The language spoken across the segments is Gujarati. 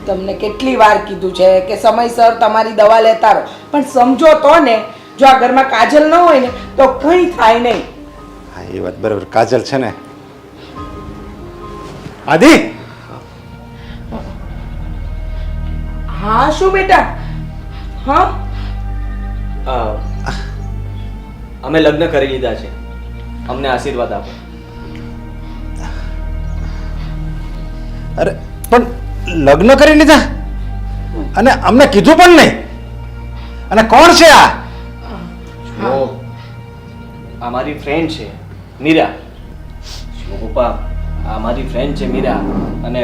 તમને કેટલી વાર કીધું છે કે સમયસર તમારી દવા લેતા રહો, પણ સમજો તો ને. જો આ ઘરમાં કાજલ ન હોય ને તો કંઈ થાય નહીં. હા એ વાત બરાબર. કાજલ છે ને. આદિ હા શું બેટા? હા અમે લગ્ન કરી લીધા છે, અમને આશીર્વાદ આપો. અરે પણ લગ્ન કરી લીધા અને અમને કીધું પણ નહીં. અને કોણ છે આ? જો આ મારી ફ્રેન્ડ છે મીરા. જો પપ્પા, આ મારી ફ્રેન્ડ છે મીરા, અને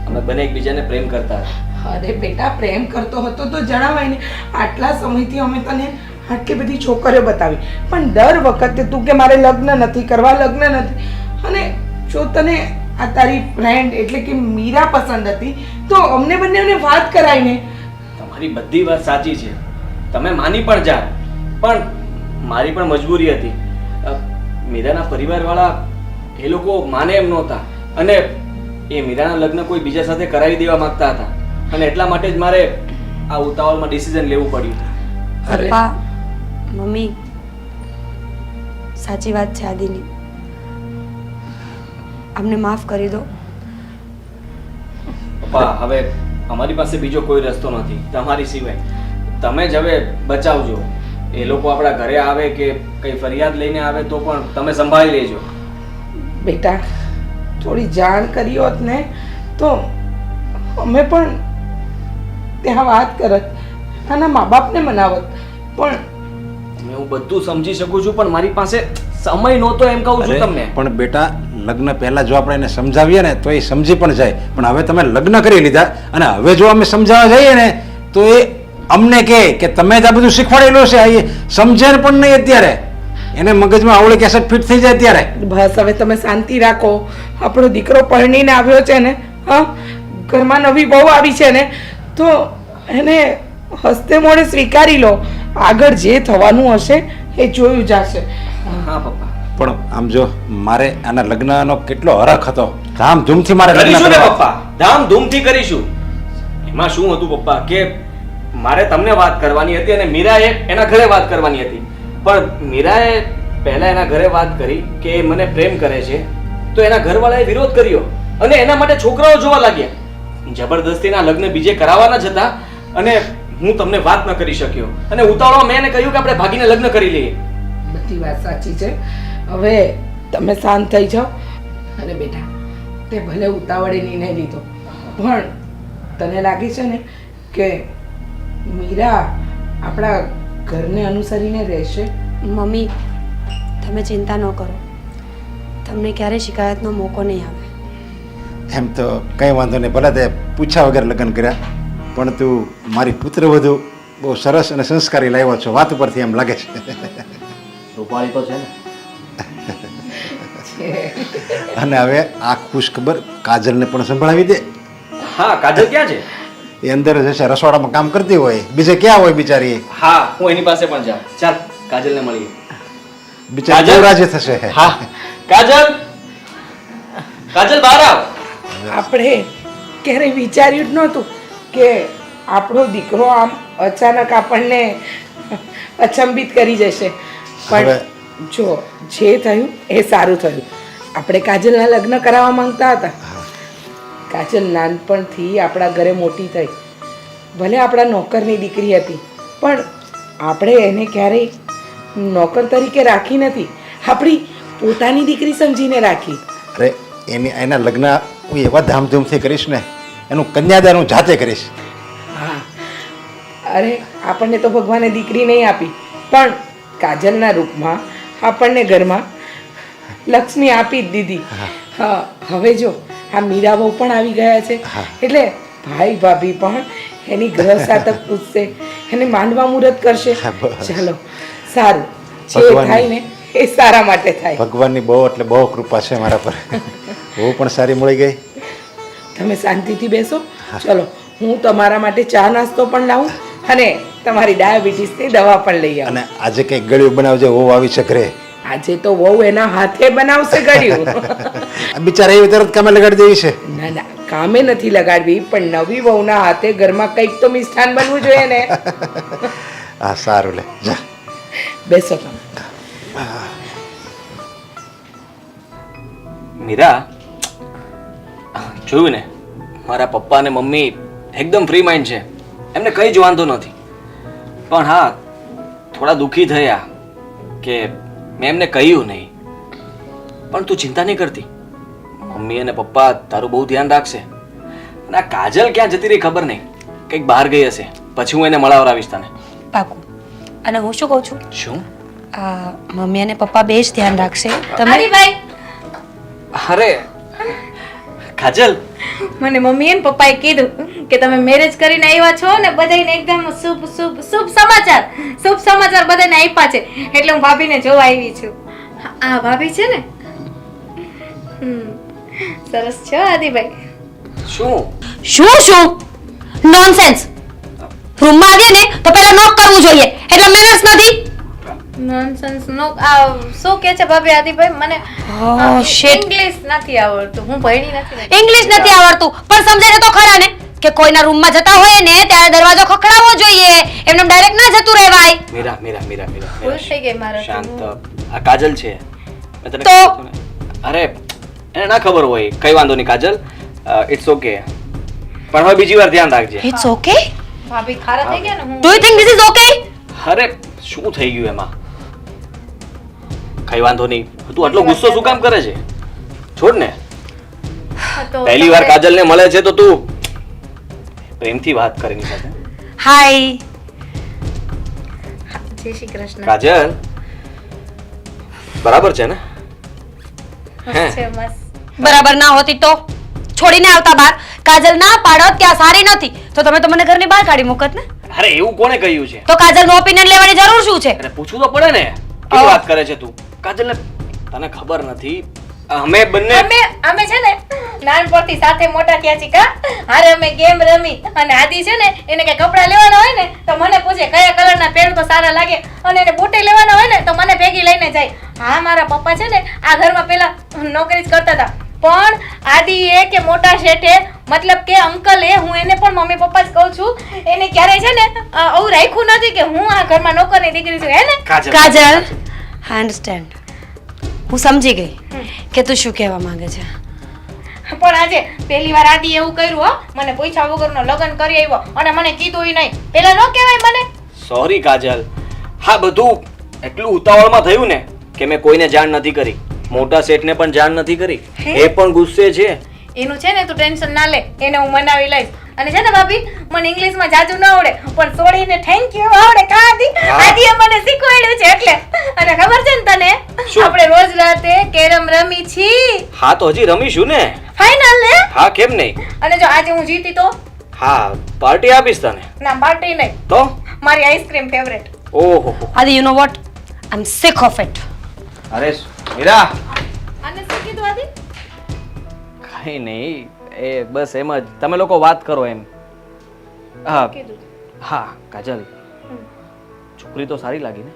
અમે બંને એકબીજાને પ્રેમ કરતા હતા. અરે બેટા, પ્રેમ કરતો હતો તો જણાવાય ને. આટલા સમયથી અમે તને આટલી બધી છોકરીઓ બતાવી, પણ દર વખતે તું કે મારે લગ્ન નથી કરવા, લગ્ન નથી. અને જો તને આ તારી ફ્રેન્ડ એટલે કે મીરા પસંદ હતી તો અમને બંનેને વાત કરાય ને. તમારી બધી વાત સાચી છે, તમે માની પણ જા, પણ મારી પણ મજબૂરી હતી. મીરાના પરિવારવાળા એ લોકો માને એમ નહોતા, અને એ મીરાના લગ્ન કોઈ બીજા સાથે કરાવી દેવા માંગતા હતા, અને એટલા માટે જ મારે આ ઉતાવળમાં ડિસિઝન લેવું પડ્યું. પપ્પા, મમ્મી, સાચી વાત છે આદિની. અમને માફ કરી દો. પપ્પા, હવે અમારી પાસે બીજો કોઈ રસ્તો નથી તમારી સિવાય. તમે જ હવે બચાવજો. એ લોકો આપણા ઘરે આવે કે કઈ ફરિયાદ લઈને આવે તો પણ તમે સંભાળી લેજો. બેટા, થોડી જાણ કરી હોત ને તો અમે પણ ત્યાં વાત કરત, આના મા બાપને મનાવત. પણ હું બધું સમજી શકું છું, પણ મારી પાસે સમય નહોતો એમ કહું છું તમને. પણ બેટા, લગ્ન પહેલા જો આપણે એને સમજાવીએ ને તો એ સમજી પણ જાય. પણ હવે તમે લગ્ન કરી લીધા અને હવે જો અમે સમજાવવા જઈએ ને તો એ અમને કહે કે તમે જ આ બધું શીખવાડેલું છે. એ સમજે પણ નહીં અત્યારે. એને મગજમાં આવડી કેસેટ ફિટ થઈ જાય ત્યારે. બસ હવે તમે શાંતિ રાખો. આપણો દીકરો પરણીને આવ્યો છે ને, હા, ઘરમાં નવી બહુ આવી છે ને, તો એને હસ્તે મોઢે સ્વીકારી લો. આગળ જે થવાનું હશે એ જોયું જશે. હા પપ્પા, પણ આમ જો મારે આના લગ્નનો કેટલો હરખ હતો. ધામધૂમથી મારે લગ્ન કરીશું ને કરવા. પપ્પા, ધામધૂમથી કરીશું. એમાં શું હતું પપ્પા કે મારે તમને વાત કરવાની હતી અને મીરાએ એના ઘરે વાત કરવાની હતી. પણ મીરાએ પહેલા એના ઘરે વાત કરી કે એ મને પ્રેમ કરે છે, તો એના ઘરવાળાએ વિરોધ કર્યો અને એના માટે છોકરાઓ જોવા લાગ્યા. જબરદસ્તીના લગ્ન બીજે કરાવવાના જ હતા, અને હું તમને વાત ન કરી શક્યો, અને ઉતાવળમાં મેં એને કહ્યું કે આપણે ભાગીને લગ્ન કરી લઈએ. બધી વાત સાચી છે. હવે તમે શાંત થઈ જાઓ. અને બેટા, તે ભલે ઉતાવળે નિર્ણય લીધો, પણ તને લાગે છે ને કે મીરા આપણા ઘરને અનુસરીને રહેશે? મમ્મી, તમે ચિંતા ન કરો. તમને ક્યારેય શિકાયતનો મોકો નહીં આવે. એમ તો કંઈ વાંધો નહીં. ભલે તે પૂછ્યા વગર લગ્ન કર્યા, પણ તું મારી પુત્રવધુ બહુ સરસ અને સંસ્કારી લાવ્યો છો. વાત ઉપરથી એમ લાગે છે. રૂપાળી તો છે ને. અને હવે આ ખુશખબર કાજલને પણ સંભળાવી દે. હા, કાજલ ક્યાં છે? એ અંદર જશે, રસોડામાં કામ કરતી હોય. બીજે ક્યાં હોય બિચારી? હા, હું એની પાસે પણ જાઉં. ચાલ, કાજલને મળીએ. બિચારી કાજલ? બહુ રાજી થશે. હા, કાજલ, કાજલ બહાર આવ. આપણે ક્યારેય વિચાર્યું જ નહોતું કે આપણો દીકરો આમ અચાનક આપણને અચંબિત કરી જશે. પણ જો જે થયું એ સારું થયું. આપણે કાજલના લગ્ન કરાવવા માંગતા હતા. કાજલ નાનપણથી આપણા ઘરે મોટી થઈ. ભલે આપણા નોકરની દીકરી હતી, પણ આપણે એને ક્યારેય નોકર તરીકે રાખી નથી. આપણી પોતાની દીકરી સમજીને રાખી. અરે એના લગ્ન હું એવા ધામધૂમથી કરીશ ને, એનું કન્યાદાન હું જાતે કરીશ. હા, અરે આપણને તો ભગવાને દીકરી નહીં આપી, પણ કાજલના રૂપમાં આપણને ઘરમાં લક્ષ્મી આપી જ દીધી. હા, હવે જો આ મીરા બહુ પણ આવી ગયા છે, એટલે ભાઈ ભાભી પણ એની ગ્રહ સાતક પૂછશે, એને માંડવા મુહૂર્ત કરશે. ચાલો, સારું જે થાય ને એ સારા માટે થાય. ભગવાનની બહુ એટલે બહુ કૃપા છે મારા પર. બહુ પણ સારી મળી ગઈ. તમે શાંતિથી બેસો. ચલો, હું તમારા માટે ચા નાસ્તો પણ લાવું અને તમારી ડાયાબિટીસની દવા પણ લઈ આવું. અને આજે કંઈક ગળ્યું બનાવજે, વહુ આવી છે ઘરે. આજે તો વહુ એના હાથે બનાવશે ગળ્યું. બિચારા એવી તરત કામે લગાડી દેવી છે. ના ના, કામે નથી લગાડવી, પણ નવી વહુના હાથે ઘરમાં કંઈક તો મિષ્ઠાન બનવું જોઈએ ને. હા સારું લે જા. બેસો તમે. મીરા, જોયું ને, મારા પપ્પા અને મમ્મી એકદમ ફ્રી માઇન્ડ છે, એમને કંઈ જ વાંધો નથી. પણ હા, થોડા દુઃખી થયા કે મેં એમને કહ્યું નહીં. પણ તું ચિંતા નહીં કરતી, મમ્મી અને પપ્પા તારું બહુ ધ્યાન રાખશે. અને આ કાજલ ક્યાં જતી રહી ખબર નહીં, કંઈક બહાર ગઈ હશે, પછી હું એને મળાવરાવીશ તને. પાકું. અને હું શું કહું છું, શું? આ મમ્મી અને પપ્પા બે જ ધ્યાન રાખશે. તમે ભાઈ અરે કાજલ, મને મમ્મી અને પપ્પાએ કીધું કે તમે મેરેજ કરીને આવ્યા છો ને, બધાને એકદમ શુભ સમાચાર બધાને આપ્યા છે, એટલે હું ભાભીને જોવા આવી છું. આ ભાભી છે ને, સરસ છો આદિભાઈ. શું? નોનસેન્સ. રૂમમાં આવીએ ને તો પહેલા નોક કરવું જોઈએ, એટલે મેનર્સ નથી. નોનસેન્સ નો શું કે છે ભાભી? આદિભાઈ મને ઇંગ્લિશ નથી આવડતું, હું ભણી નથી. ઇંગ્લિશ નથી આવડતું, પણ સમજાય તો ખરા ને કે કોઈના રૂમમાં જતા હોય ને ત્યારે દરવાજો ખખડાવવો જોઈએ, એમને ડાયરેક્ટ ના જતું રહેવાય. મીરા, ખુશ થઈ ગઈ મારા. શાંત. આ કાજલ છે, મેં તને તો? કીધું ને. અરે એને ના ખબર હોય, કઈ વાંધો નહીં કાજલ, ઇટ્સ ઓકે. પણ હવે બીજી વાર ધ્યાન રાખજે. It's okay. ભાભી ખારા થઈ ગયા ને. હું do you think this is okay? અરે શું થઈ ગયું એમાં? કઈ વાંધો નહીં. તું આટલો ગુસ્સો શું કામ કરે છે? છોડ ને. તો પહેલી વાર કાજલ ને મળે છે તો તું પ્રેમથી વાત કર એની સાથે. હાય. જય શ્રી કૃષ્ણ. કાજલ બરાબર છે ને? મસ્ત છે, મસ્ત. બરાબર ના હોતી તો છોડીને આવતા બાર. કાજલ ના પાડત કે આ સારી નથી તો તમે તો મને ઘરની બહાર કાઢી મૂકત ને. અરે એવું કોણે કહ્યું છે? તો કાજલનું ઓપિનિયન લેવાની જરૂર શું છે? અરે પૂછવું તો પડે ને. કેવી વાત કરે છે તું? કાજલ ને તને ખબર નથી, અમે બંને અમે છે ને નાનપણથી સાથે મોટા થયા છીએ કા. હારે અમે ગેમ રમી, અને આદિ છે ને એને કઈ કપડા લેવાના હોય ને તો મને પૂછે કયા કલરના પહેરું તો સારા લાગે, અને એને બુટે લેવાના હોય ને તો મને ભેગી લઈને જાય. હા, મારા પપ્પા છે ને આ ઘરમાં પેલા નોકરી જ કરતા હતા, પણ આદિ એ કે મોટા શેઠે મતલબ કે અંકલ એ, હું એને પણ મમ્મી પપ્પા જ કહું છું, એને ક્યારેય છે ને આવું રાખ્યું નથી કે હું આ ઘરમાં નોકરની દીકરી છું, હે ને કાજલ કાજલ, આઈ અન્ડરસ્ટેન્ડ. હું સમજી ગઈ કે તું શું કહેવા માંગે છે. પણ આજે પહેલી વાર આદિ એવું કર્યું હો, મને પૂછ્યા વગરનો લગ્ન કરી આવ્યો અને મને કીધું ય નહીં. પેલા ન કહેવાય મને. સોરી કાજલ, હા બધું એટલું ઉતાવળમાં થયું ને કે મેં કોઈને જાણ નથી કરી, મોટા શેઠને પણ જાણ નથી કરી. એ પણ ગુસ્સે છે. એનું છે ને તું ટેન્શન ના લે, એને હું મનાવી લઈશ. અને છે ને ભાભી, મને ઇંગ્લિશમાં જાજુ ન આવડે, પણ છોડીને થેન્ક યુ આવડે. આદિએ મને શીખવાડ્યું છે એટલે. અને ખબર છે ને તને, શું? આપણે રોજ રાતે કેરમ રમી છી. હા તો હજી રમીશું ને. ફાઇનલ ને? હા કેમ નહીં. અને જો આજે હું જીતી તો હા પાર્ટી આપીશ તને. ના, પાર્ટી નહીં, તો મારી આઈસ્ક્રીમ ફેવરેટ. ઓહો. Adi, you know what, I am sick of it. અરે મીરા, અને શું કીધું આદિ? કઈ નહીં, એ બસ એમ જ તમે લોકો વાત કરો એમ. હા કીધું હા કાજલ, છોકરી તો સારી લાગી ને?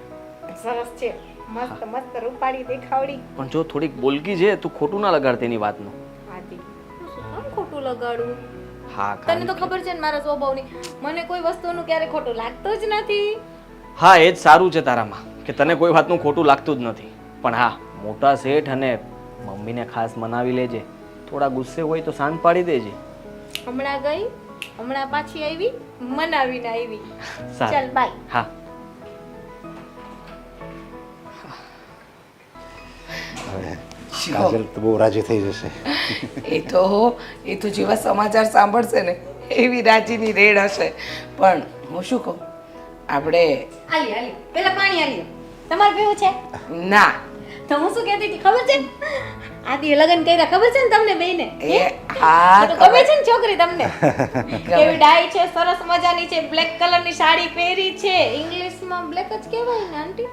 સરસ છે, મસ્ત મસ્ત રૂપાળી દેખાવડી. પણ જો થોડીક બોલકી છે, તું ખોટું ના લગાડ તેની વાતનું. આદિ, હું શું કામ ખોટું લગાડું? હા તને તો ખબર છે ને મારા સ્વભાવની, મને કોઈ વસ્તુનું ક્યારે ખોટું લાગતું જ નથી. હા એ જ સારું છે તારામાં કે તને કોઈ વાતનું ખોટું લાગતું જ નથી. પણ હા, મોટા શેઠ અને મમ્મીને ખાસ મનાવી લેજે. થોડા ગુસ્સે હોય તો શાંત પાડી દેજે. હમણાં ગઈ, હમણાં પાછી આવી, મનાવીને આવી. સારું. ચાલ બાય. હા કાજલ તો બહુ રાજી થઈ જશે. એ તો જેવા સમાચાર સાંભળશે ને એવી રાજીની રેડ હશે. પણ હું શું કહું, આપણે આલી આલી પેલા પાણી આલી. તમારે પીવું છે? ના, તો હું શું કહેતી હતી ખબર છે? આદિએ લગ્ન કર્યા ખબર છે ને તમને બેયને? એ હા તો ગમે છે ને છોકરી તમને? કેવી ડાઈ છે, સરસ મજાની છે, બ્લેક કલરની સાડી પહેરી છે. ઇંગ્લિશમાં બ્લેક જ કહેવાય ને આંટી?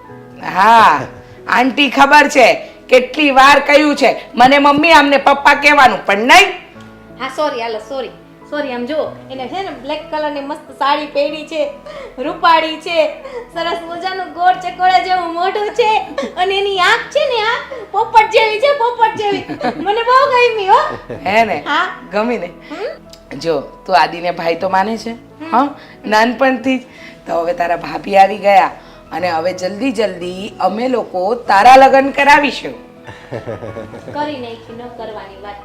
હા આંટી ખબર છે, કેટલી વાર કહ્યું છે મને મમ્મી આમને પપ્પા કહેવાનું, પણ નહીં. હા સોરી, હાલો સોરી સોરી આમ જો એને છે ને બ્લેક કલરની મસ્ત સાડી પહેરી છે, રૂપાળી છે, સરસ મજાનું ગોળ ચકોડા જેવું મોઢું છે અને એની આંખ છે ને આ પોપટ જેવી છે, પોપટ જેવી. મને બહુ ગમી હો. હે ને હા. ગમી ને જો તું આદિને ભાઈ તો માને છે હા નાનપણથી જ. તો હવે તારા ભાભી આવી ગયા અને હવે જલ્દી જલ્દી અમે લોકો તારા લગ્ન કરાવીશું. કરી નાખી ન કરવાની વાત.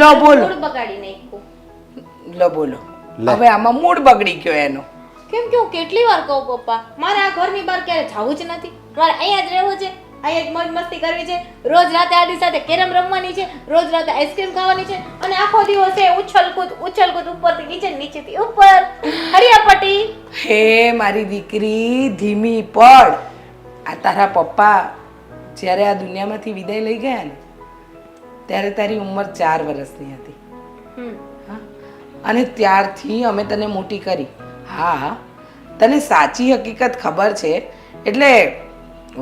લો બોલો મૂડ બગાડી નાખ્યું. લો બોલો લે. હવે આમાં મૂડ બગડી ગયો એનો. કેમ કે હું કેટલી વાર કહું પપ્પા મારે આ ઘરની બહાર ક્યારે જવું જ નથી, મારે અહીંયા જ રહેવું છે, અહીંયા જ મોજ મસ્તી કરવી છે, રોજ રાતે આડી સાથે કેરમ રમવાની છે, રોજ રાતે આઈસ્ક્રીમ ખાવાની છે અને આખો દિવસ એ ઉછલકૂદ ઉપરથી નીચે નીચેથી ઉપર હરિયાપટ્ટી. હે મારી દીકરી ધીમી પડ. આ તારા પપ્પા જ્યારે આ દુનિયામાંથી વિદાય લઈ ગયા ને ત્યારે તારી ઉંમર 4 વર્ષની હતી. હા? અને ત્યારથી અમે તને મોટી કરી. હા તને સાચી હકીકત ખબર છે એટલે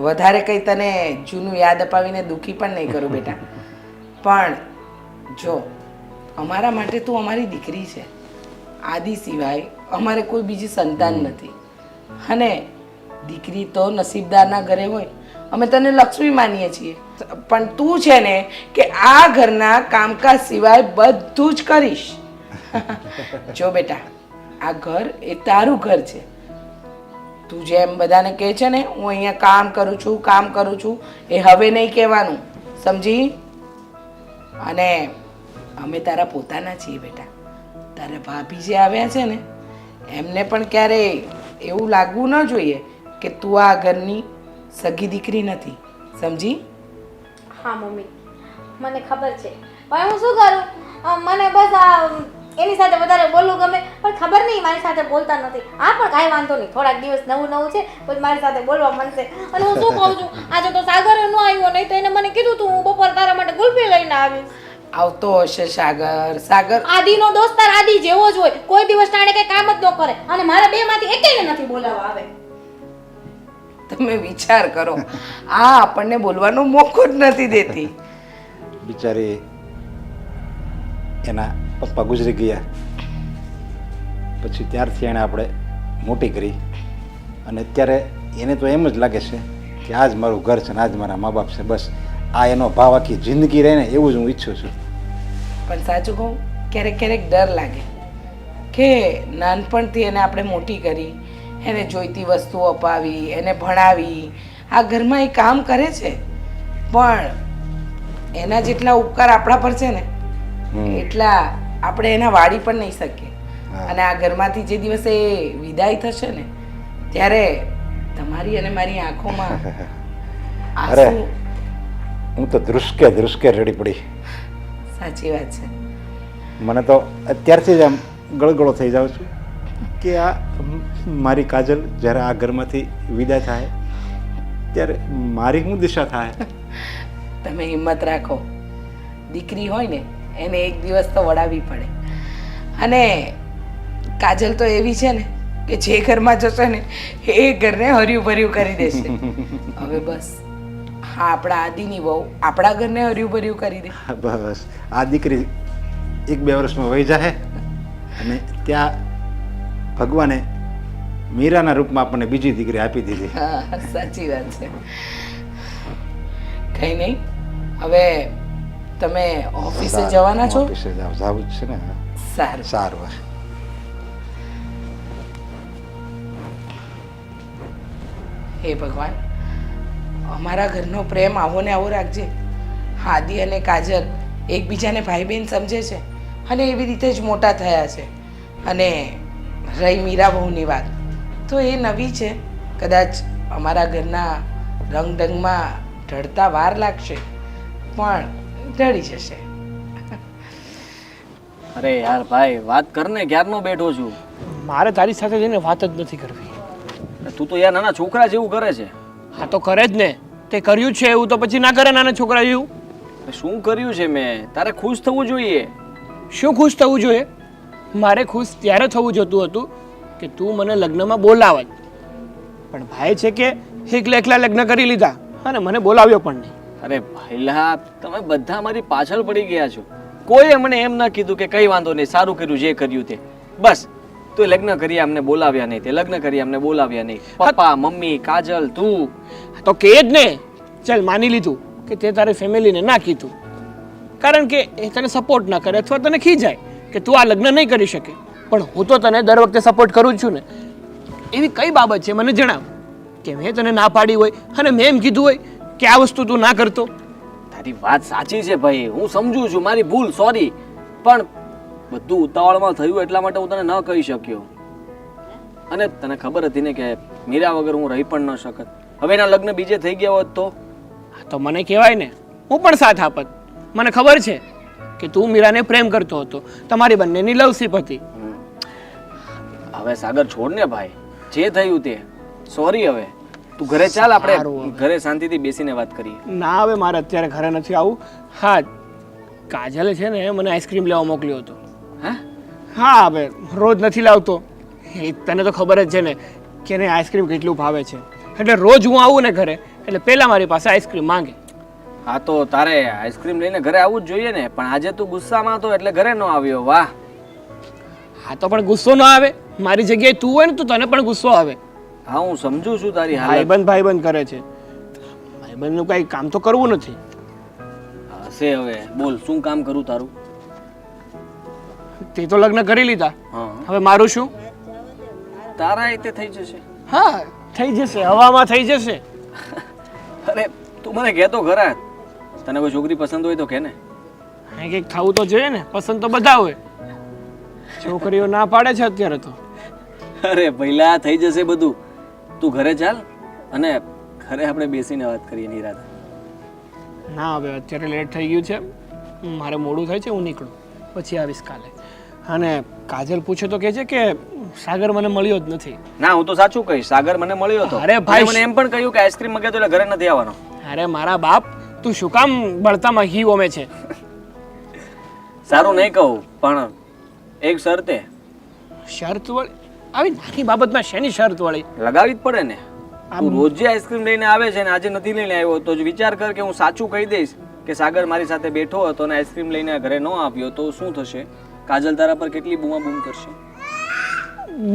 વધારે કંઈ તને જૂનું યાદ અપાવીને દુઃખી પણ નહીં કરું બેટા. પણ જો અમારા માટે તું અમારી દીકરી છે. આદિ સિવાય અમારે કોઈ બીજી સંતાન નથી અને દીકરી તો નસીબદારના ઘરે હોય. અમે તને લક્ષ્મી માનીએ છીએ પણ તું છે ને કે આ ઘરના કામકાજ સિવાય બધું જ કરીશ. જો બેટા આ ઘર એ તારું ઘર છે. તું જેમ બધાને કહે છે ને હું અહીંયા કામ કરું છું એ હવે નહીં કહેવાનું સમજી. અને અમે તારા પોતાના છીએ બેટા. તારા ભાભી જે આવ્યા છે ને એમને પણ ક્યારેય એવું લાગવું ન જોઈએ કે તું આ ઘરની સગી દીકરી નથી સમજી. હા મમ્મી મને ખબર છે પણ હું શું કરું મને બસ આ એની સાથે વધારે બોલવું ગમે પણ ખબર નહીં મારી સાથે બોલતા નથી. હા પણ કાંઈ વાંધો નહીં થોડાક દિવસ નવું છે પછી મારી સાથે બોલવા મળશે. અને હું શું કહું છું આજે તો સાગર ન આવ્યો નહીં તો એને મને કીધું તું હું બપોર તારા માટે ગુલ્ફી લઈને આવીશ. આવતો હશે સાગર. આદિનો દોસ્તાર આદિ જેવો જ હોય, કોઈ દિવસ ટાણે કઈ કામ જ ન કરે અને મારા બે માંથી એકેયને નથી બોલાવવા આવે. તમે વિચાર કરો આ આપણને બોલવાનો મોકો જ નથી દેતી. બિચારી એના પપ્પા ગુજરી ગયા પછી ત્યારથી એણે આપણે મોટી કરી અને અત્યારે એને તો એમ જ લાગે છે કે આ જ મારું ઘર છે ને આ જ મારા મા બાપ છે. બસ આ એનો ભાવ આખી જિંદગી રહે ને એવું જ હું ઈચ્છું છું. પણ સાચું કહું ક્યારેક ડર લાગે કે નાનપણથી એને આપણે મોટી કરી, એને જોઈતી વસ્તુઓ અપાવી, એને ભણાવી, આ ઘરમાં એ કામ કરે છે પણ એના જેટલા ઉપકાર આપણા પર છે ને એટલા આપણે એના વાળી પણ નહીં શકીએ. અને આ ઘરમાંથી જે દિવસે એ વિદાય થશે ને ત્યારે તમારી અને મારી આંખોમાં અરે આંસુ. હું તો ધ્રુસકે રડી પડી. સાચી વાત છે. મને તો અત્યારથી જ આમ ગળગળો થઈ જાઉં છું કે આ મારી કાજલ જ્યારે આ ઘરમાંથી વિદાય થાય ત્યારે મારી શું દિશા થાય. તમે હિંમત રાખો. દીકરી હોય ને એને એક દિવસ તો વળાવવી પડે. અને કાજલ તો એવી છે ને કે જે ઘરમાં જશે ને એ ઘરને હર્યું ભર્યું કરી દેશે. હવે બસ હા આપણા આદિની વહુ આપણા ઘરને હર્યું ભર્યું કરી દે. બસ આ દીકરી 1-2 વર્ષમાં વહી જાય અને ત્યાં ભગવાને મીરાના રૂપમાં આપણને બીજી દીકરી આપી દીધી. હા સાચી વાત છે. કઈ નહીં હવે તમે ઓફિસે જવાના છો? ઓફિસે જવું જ છે ને. સારું સારું. હે ભગવાન અમારા ઘરનો પ્રેમ આવો ને આવો રાખજે. આદિ અને કાજલ એકબીજાને ભાઈ બહેન સમજે છે અને એવી રીતે જ મોટા થયા છે. અને રહી મીરા બહુની વાત તો એ નવી છે, કદાચ અમારા ઘરના રંગઢંગમાં ઢળતા વાર લાગશે પણ ઢળી જશે. અરે યાર ભાઈ વાત કરને ક્યારનો બેઠો છું. મારે તારી સાથે જઈને વાત જ નથી કરવી. તું તો યાર નાના છોકરા જેવું કરે છે. હા તો કરે જ ને, તે કર્યું જ છે એવું તો પછી ના કરે નાના છોકરા જેવું. શું કર્યું છે મેં? તારે ખુશ થવું જોઈએ. શું ખુશ થવું જોઈએ? મારે ખુશ ત્યારે થવું જોતું હતું કે તું મને લગ્નમાં બોલાવત, પણ ભાઈ છે કે એકલા લગ્ન કરી લીધા અને મને બોલાવ્યો પણ નહીં. અરે ભાઈલા તમે બધા મારી પાછળ પડી ગયા છો. કોઈએ મને એમ ન કીધું કે કઈ વાંધો નહીં, સારું કર્યું જે કર્યું તે. બસ તો લગ્ન કરી અમને બોલાવ્યા નહીં, તે લગ્ન કરી અમને બોલાવ્યા નહીં. પપ્પા, મમ્મી, કાજલ, તું. તો કે જ ને, ચાલ માની લીધું કે તે તારી ફેમિલીને ના કીધું, કારણ કે એ તને સપોર્ટ ના કરે અથવા તને ખીજાય કે તું આ લગ્ન નહીં કરી શકે. પણ હું તો તને દર વખતે સપોર્ટ કરું જ છું ને. એવી કઈ બાબત છે મને જણાવ કે મેં તને ના પાડી હોય અને મેં એમ કીધું હોય કે આ વસ્તુ તું ના કરતો. તારી વાત સાચી છે ભાઈ, હું સમજુ છું, મારી ભૂલ, સોરી. પણ બધું ઉતાવળમાં થયું એટલા માટે હું તને ન કહી શક્યો. અને તને ખબર હતી ને કે મીરા વગર હું રહી પણ ન શકત. હવે એના લગ્ન બીજે થઈ ગયા હોત તો મને કહેવાય ને, હું પણ સાથ આપત. મને ખબર છે કે તું મીરાને પ્રેમ કરતો હતો, તમારી બંનેની લવશીપ હતી. હવે સાગર છોડ ને ભાઈ, જે થયું તે સોરી. હવે તું ઘરે ચાલ, આપણે સારું. ઘરે શાંતિથી બેસીને વાત કરીએ. ના હવે મારે અત્યારે ઘરે નથી આવું. હા, કાજલે છે ને મને આઈસ્ક્રીમ લેવા મોકલ્યો હતો. હે? હા, હવે રોજ નથી લાવતો. એ તને તો ખબર જ છે ને કે એને આઈસ્ક્રીમ કેટલું ભાવે છે. એટલે રોજ હું આવું ને ઘરે એટલે પહેલા મારી પાસે આઈસ્ક્રીમ માંગે. હા તો તારે આઈસ્ક્રીમ લઈને ઘરે આવવું જ જોઈએ ને. પણ આજે તું ગુસ્સામાં હતો એટલે ઘરે ન આવ્યો. વાહ. હા તો પણ ગુસ્સો ન આવે. મારી જગ્યાએ તું હોય ને તો તને પણ ગુસ્સો આવે. હા હું સમજુ છું તારી હાલત. ભાઈબંધ કરે છે. ભાઈબંધનું કઈ કામ તો કરવું નથી. હશે હવે બોલ, શું કામ કરું તારું? તે તો લગ્ન કરી લીધા, હા, હવે મારું શું? તારા રીતે થઈ જશે. હા થઈ જશે, હવામાં થઈ જશે. અરે તું મને કહેતો ખરા, તને કોઈ છોકરી પસંદ હોય તો કે ને. અહીં કંઈક થવું તો જોઈએ ને. પસંદ તો બધા હોય, છોકરીઓ ના પાડે છે અત્યારે તો. અરે પહેલા થઈ જશે બધું. તું ઘરે ચાલ અને ઘરે આપણે બેસીને વાત કરીએ નિરાતે. ના હવે અત્યારે લેટ થઈ ગયું છે, મારે મોડું થાય છે, હું નીકળું, પછી આવીશ કાલે. અને કાજલ પૂછે તો કહે છે કે સાગર મને મળ્યો જ નથી. ના હું તો સાચું કહીશ, સાગર મને મળ્યો હતો. અરે ભાઈ, અને મને એમ પણ કહ્યું કે આઈસ્ક્રીમ મગે તો એટલે ઘરે નથી આવવાનો. અરે મારા બાપ, તું શું કામ બળતામાં ઘી ઓમે છે? સારું નહીં કહું, પણ એક શરતે. શરત વળી? આવી નાની બાબતમાં શેની શરત વળી? લગાવી જ પડે ને. તું રોજ જે આઈસ્ક્રીમ લઈને આવે છે ને આજે નથી લઈને આવ્યો, તો જ વિચાર કર કે હું સાચું કહી દઈશ કે સાગર મારી સાથે બેઠો હતો અને આઈસ્ક્રીમ લઈને ઘરે ન આવ્યો તો શું થશે? કાજલ તારા પર કેટલી બૂમા બૂમ કરશે.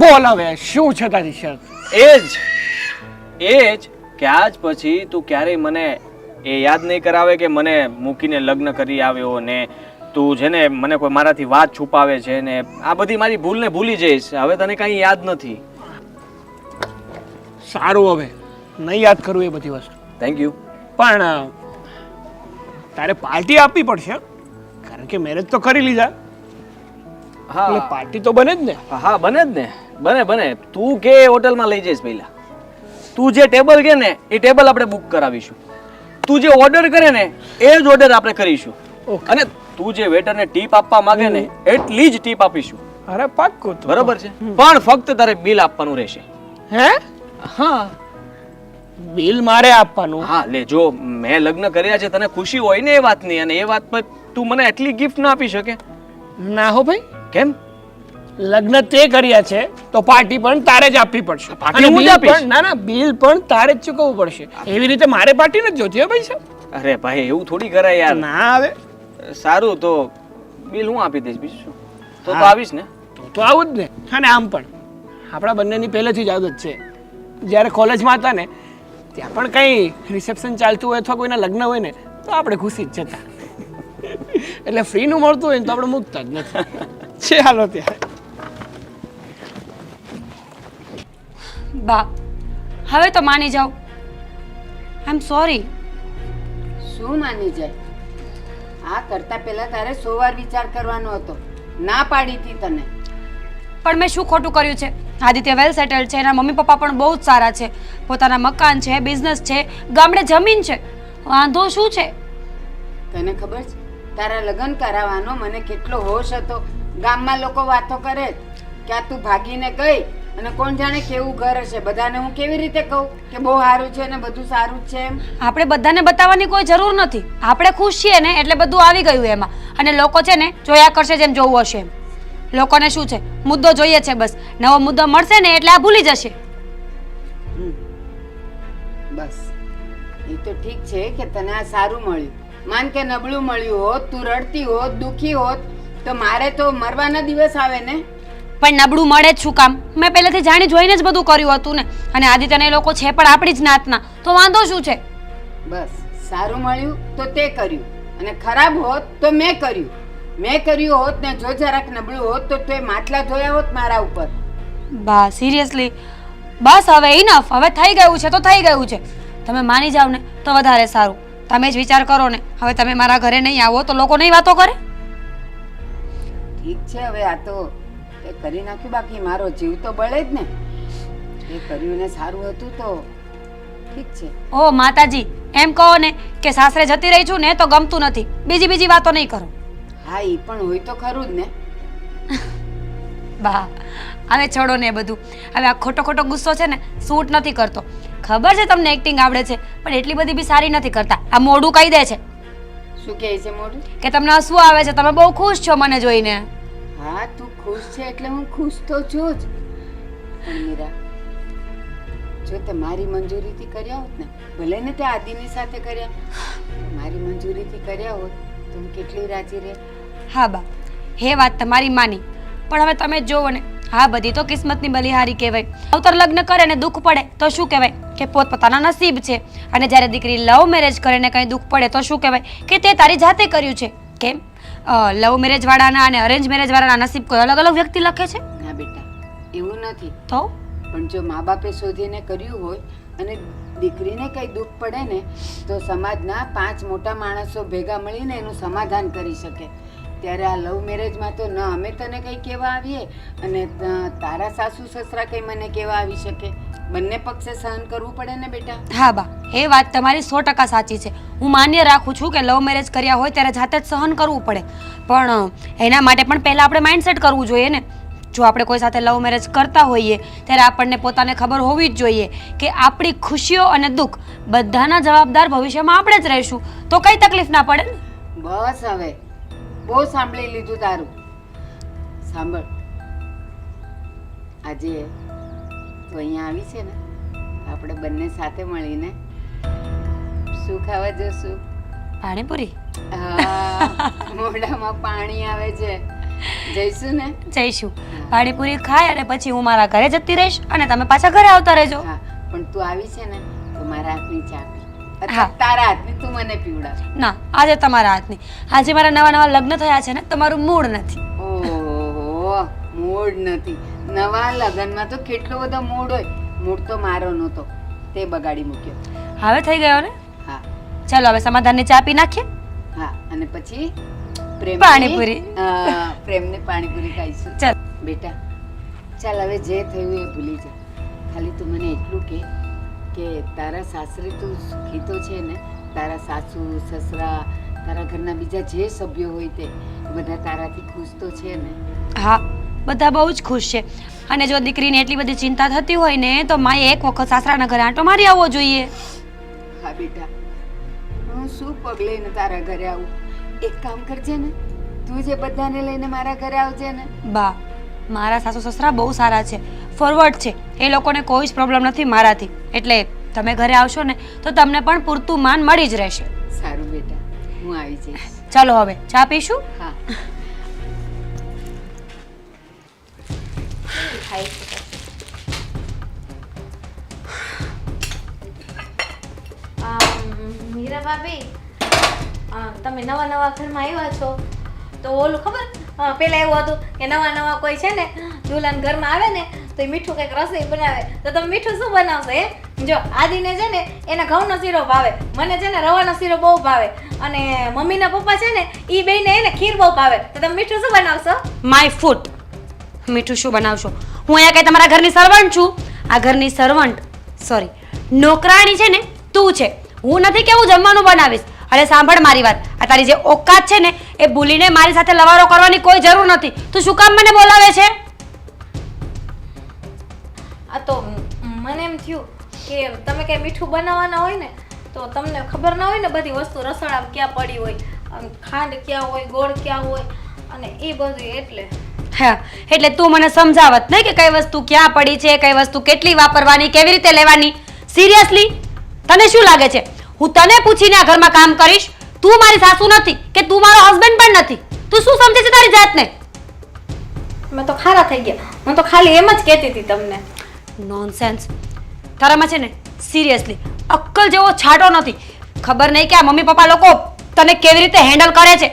બોલ હવે શું છે તારી શરત? એ જ કે આજ પછી તું ક્યારેય મને એ યાદ નહીં કરાવે કે મને મૂકીને લગ્ન કરી આવ્યો ને તું છે ને મને કોઈ મારાથી વાત છુપાવે છે ને આ બધી મારી ભૂલને ભૂલી જઈશ. હવે તને કાંઈ યાદ નથી. સારું, હવે નહીં યાદ કરું એ બધી વસ્તુ. Thank you. પણ તારે પાર્ટી આપવી પડશે, કારણ કે મેરેજ તો કરી લીધા, એટલે હા પાર્ટી તો બને જ ને. હા બને જ ને. બને. તું કે હોટલમાં લઈ જઈશ પહેલા. તું જે ટેબલ કે ને એ ટેબલ આપણે બુક કરાવીશું. તું જે ઓર્ડર કરે ને એ જ ઓર્ડર આપણે કરીશું. અને તું જે વેટરને ટીપ આપવા માંગે ને એટલી જ ટીપ આપીશું. અરે પાક્કું તો. બરોબર છે. પણ ફક્ત તારે બિલ આપવાનું રહેશે. હે? હા બિલ મારે આપવાનું? હા લે, જો મેં લગ્ન કર્યા છે તને ખુશી હોય ને એ વાતની, અને એ વાત પર તું મને એટલી ગિફ્ટ ના આપી શકે. ના હો ભાઈ, કેમ? લગ્ન તે કર્યા છે તો પાર્ટી પણ તારે જ આપવી પડશે. પાર્ટી અને હું જ bill આપીશ. પણ- ના બિલ પણ તારે જ ચૂકવવું પડશે. એવી રીતે મારે પાર્ટી નથી જોતી હો ભાઈ સાહેબ. અરે ભાઈ એવું થોડી કરાય યાર. ના આવે સારું તો બિલ હું આપી દઈશ, બીજું શું. તો હા. આવીશ ને. તો આવું જ ને. અને આમ પણ આપણા બંનેની પહેલેથી જ આદત છે, જ્યારે કોલેજમાં હતા ને ત્યાં પણ કંઈ રિસેપ્શન ચાલતું હોય અથવા કોઈના લગ્ન હોય ને તો આપણે ખુશી જ જતા. એટલે ફ્રીનું મળતું હોય ને તો આપણે મૂકતા જ નથી. ચાલો ત્યારે. બા, હવે તો માની જાઓ. આઈ એમ સોરી. શું માની જાય? આ કરતા પહેલા તારે 100 વાર વિચાર કરવાનો હતો. ના પાડી હતી તને. પણ મેં શું ખોટું કર્યું છે? આદિત્ય વેલ સેટલ છે, એના મમ્મી પપ્પા પણ બહુ જ સારા છે, પોતાના મકાન છે, બિઝનેસ છે, ગામડે જમીન છે, વાંધો શું છે? તને ખબર છે તારા લગ્ન કરાવવાનો મને કેટલો હોશ હતો. ગામમાં લોકો વાતો કરે કે આ તું ભાગીને ગઈ અને કોણ જાણે કેવું ઘર હશે. બધાને હું કેવી રીતે કહું કે બહુ સારું છે ને બધું સારું જ છે એમ? આપણે બધાને બતાવવાની કોઈ જરૂર નથી. આપણે ખુશ છીએ ને એટલે બધું આવી ગયું એમાં. અને લોકો છે ને જોયા કરશે જેમ જોવું હશે એમ. લોકોને શું છે, મુદ્દો જોઈએ છે બસ. નવો મુદ્દો મળશે ને એટલે આ ભૂલી જશે. બસ એ તો ઠીક છે કે તને આ સારું મળ્યું, માન કે નબળું મળ્યું હોત, તું રડતી હોત, દુખી હોત, તો મારે તો મરવાના દિવસ આવે ને. પણ નબળું મળે જ શું કામ? મેં પહેલેથી જાણી જોઈને જ બધું કર્યું હતું ને. અને આદિત્યને એ લોકો છે પણ આપણી જ નાતના, તો વાંધો શું છે? બસ સારું મળ્યું તો તે કર્યું, અને ખરાબ હોત તો મેં કર્યું. મેં કર્યું હોત ને જો જરાક નબળું હોત તો તે માટલા ધોયા હોત મારા ઉપર. બા સિરિયસલી બસ હવે ઇનફ. હવે થઈ ગયું છે તો થઈ ગયું છે. તમે માની જાવ ને તો વધારે સારું. તમે જ વિચાર કરો ને. હવે તમે મારા ઘરે નહીં આવો તો લોકો નહીં વાતો કરે. ઠીક છે, હવે આ તો તે કરી નાખ્યું, બાકી મારો જીવ તો બળે જ ને. એ કર્યું ને સારું હતું તો ઠીક છે. ઓ માતાજી, એમ કહો ને કે સાસરે જતી રહી છું ને તો ગમતું નથી. બીજી વાતો નહીં કરો. હા એ પણ હોય તો ખરું જ ને. બા હવે છોડો ને એ બધું. હવે આ ખોટો ગુસ્સો છે ને સૂટ નથી કરતો. ખબર છે તમને એક્ટિંગ આવડે છે, પણ એટલી બધી બી સારી નથી કરતા. આ મોઢું કહી દે છે શું કહે છે મોઢું? કે તમને હસવું આવે છે. તમે બહુ ખુશ છો મને જોઈને. હા તું ખુશ છે એટલે હું ખુશ તો છું જ. પણ મીરા, જો તે મારી મંજૂરીથી કર્યા હોત ને, ભલે ને તે આદિની સાથે કર્યા, મારી મંજૂરીથી કર્યા હોત તો હું કેટલી રાજી રહે. હા બા, હે વાત તમારી માની. પણ હવે તમે જ જોવો ને, હા બધી તો કિસ્મતની બલિહારી કહેવાય. અવતર લગ્ન કરે ને દુઃખ પડે તો શું કહેવાય કે પોતપોતાના નસીબ છે. અને જ્યારે દીકરી લવ મેરેજ કરે ને કંઈ દુઃખ પડે તો શું કહેવાય કે તે તારી જાતે કર્યું છે. કેમ લવ મેરેજ વાળાના અને અરેન્જ મેરેજ વાળાના નસીબ કોઈ અલગ અલગ વ્યક્તિ લખે છે? ના બેટા, એવું નથી. તો પણ જો મા બાપે શોધીને કર્યું હોય અને દીકરીને કંઈ દુઃખ પડે ને, તો સમાજના 5 મોટા માણસો ભેગા મળીને એનું સમાધાન કરી શકે. ત્યારે આ લવ મેરેજમાં તો ન અમે તને કંઈ કહેવા આવીએ અને તારા સાસુ સસરા કંઈ મને કહેવા આવી શકે. બંને પક્ષે સહન કરવું પડે ને બેટા. હા બા, એ વાત તમારી 100% સાચી છે. હું માન્ય રાખું છું કે લવ મેરેજ કર્યા હોય ત્યારે જાતે જ સહન કરવું પડે. પણ એના માટે પણ પહેલાં આપણે માઇન્ડસેટ કરવું જોઈએ ને. જો આપણે કોઈ સાથે લવ મેરેજ કરતા હોઈએ ત્યારે આપણને પોતાને ખબર હોવી જ જોઈએ કે આપણી ખુશીઓ અને દુઃખ બધાના જવાબદાર ભવિષ્યમાં આપણે જ રહીશું. તો કઈ તકલીફ ના પડે ને. બસ હવે બહુ સાંભળી લીધું તારું. સાંભળ, આજે તું અહીંયા આવી છે ને, આપણે બંને સાથે મળીને શું ખાવા જશું? પાણીપુરી? મોઢામાં પાણી આવે છે. જઈશું ને? જઈશું. પાણીપુરી ખાય અને પછી હું મારા ઘરે જતી રહીશ અને તમે પાછા ઘરે આવતા રહેજો. હા, પણ તું આવી છે ને તો મારા હાથની ચા પી. હા. અથવા તારા હાથની તું મને પીવડાવ. ના, આજે તમારા હાથની. આજે મારા નવા લગ્ન થયા છે ને, તમારું મૂડ નથી. ઓહો, મૂડ નથી? નવા લગ્નમાં તો કેટલો બધો મૂડ હોય. મૂડ તો મારો નહોતો, તે બગાડી મૂક્યો. હવે થઈ ગયો ને? હા ચાલો હવે સમાધાનની ચા પી નાખીએ. હા, અને પછી પાણીપુરી. પ્રેમની પાણીપુરી ખાઈશું. ચાલ બેટા, ચાલ હવે જે થયું એ ભૂલી જા. ખાલી તું મને એટલું કહે કે તારા સાસરે તું સુખી તો છે ને? તારા સાસુ સસરા, તારા ઘરના બીજા જે સભ્યો હોય તે બધા તારાથી ખુશ તો છે ને? હા, બધા બહુ જ ખુશ છે. અને જો દીકરીને એટલી બધી ચિંતા થતી હોય ને તો માએ એક વખત સાસરાના ઘરે આંટો મારી આવવો જોઈએ. હા બેટા, હું શું પગલે ને તારા ઘરે આવું? એક કામ કરજે ને, તું જે બધાને લઈને મારા ઘરે આવજે ને. બા, મારા સાસુ સસરા બહુ સારા છે, ફોરવર્ડ છે. એ લોકોને કોઈ જ પ્રોબ્લેમ નથી મારાથી. એટલે તમે ઘરે આવશો ને તો તમને પણ પૂરતું માન મળી જ રહેશે. સારું બેટા, હું આવી જઈશ. ચાલો હવે ચા પીશું. હા. મીરા ભાભી, તમે નવા ઘરમાં આવ્યા છો તો ઓલું ખબર, પેલા એવું હતું કે નવા કોઈ છે ને દુલ્હન ઘરમાં આવે ને તો એ મીઠું કંઈક રસોઈ બનાવે. તો તમે મીઠું શું બનાવશો? જો આદિને છે ને એને ઘઉંનો શીરો ભાવે, મને છે ને રવાનો શીરો બહુ ભાવે, અને મમ્મીના પપ્પા છે ને એ બેયને એને ખીર બહુ ભાવે. તો તમે મીઠું શું બનાવશો? My foot. મીઠું શું બનાવશો? હું અહીંયા કઈ તમારા ઘરની સર્વન્ટ છું? આ ઘરની સર્વન્ટ, સોરી, નોકરાણી છે ને તું છે. હું નથી કે હું જમવાનું બનાવીશ. અરે સાંભળ મારી વાત, આ તારી જે ઓકાત છે ને એ ભૂલીને મારી સાથે લવારો કરવાની કોઈ જરૂર નથી. તું શું કામ મને બોલાવે છે? આ તો મને એમ થયું કે તમે કંઈ મીઠું બનાવવાના હોય ને તો તમને ખબર ના હોય ને બધી વસ્તુ રસોડામાં ક્યાં પડી હોય, ખાંડ ક્યાં હોય, ગોળ ક્યાં હોય, અને એ બધું. એટલે હા, એટલે તું મને સમજાવત નહીં કે કઈ વસ્તુ ક્યાં પડી છે, કઈ વસ્તુ કેટલી વાપરવાની, કેવી રીતે લેવાની. સિરિયસલી તને શું લાગે છે હું તને પૂછીને આ ઘરમાં કામ કરીશ? તું મારી સાસુ નથી કે તું મારો હસબન્ડ પણ નથી. તું શું સમજે છે તારી જાતને? મેં તો ખારા થઈ ગયા. હું તો ખાલી એમ જ કહેતી હતી તમને. નોનસેન્સ. તારામાં છે ને સિરિયસલી અક્કલ જેવો છાંટો નથી. ખબર નહીં કે આ મમ્મી પપ્પા લોકો તને કેવી રીતે હેન્ડલ કરે છે.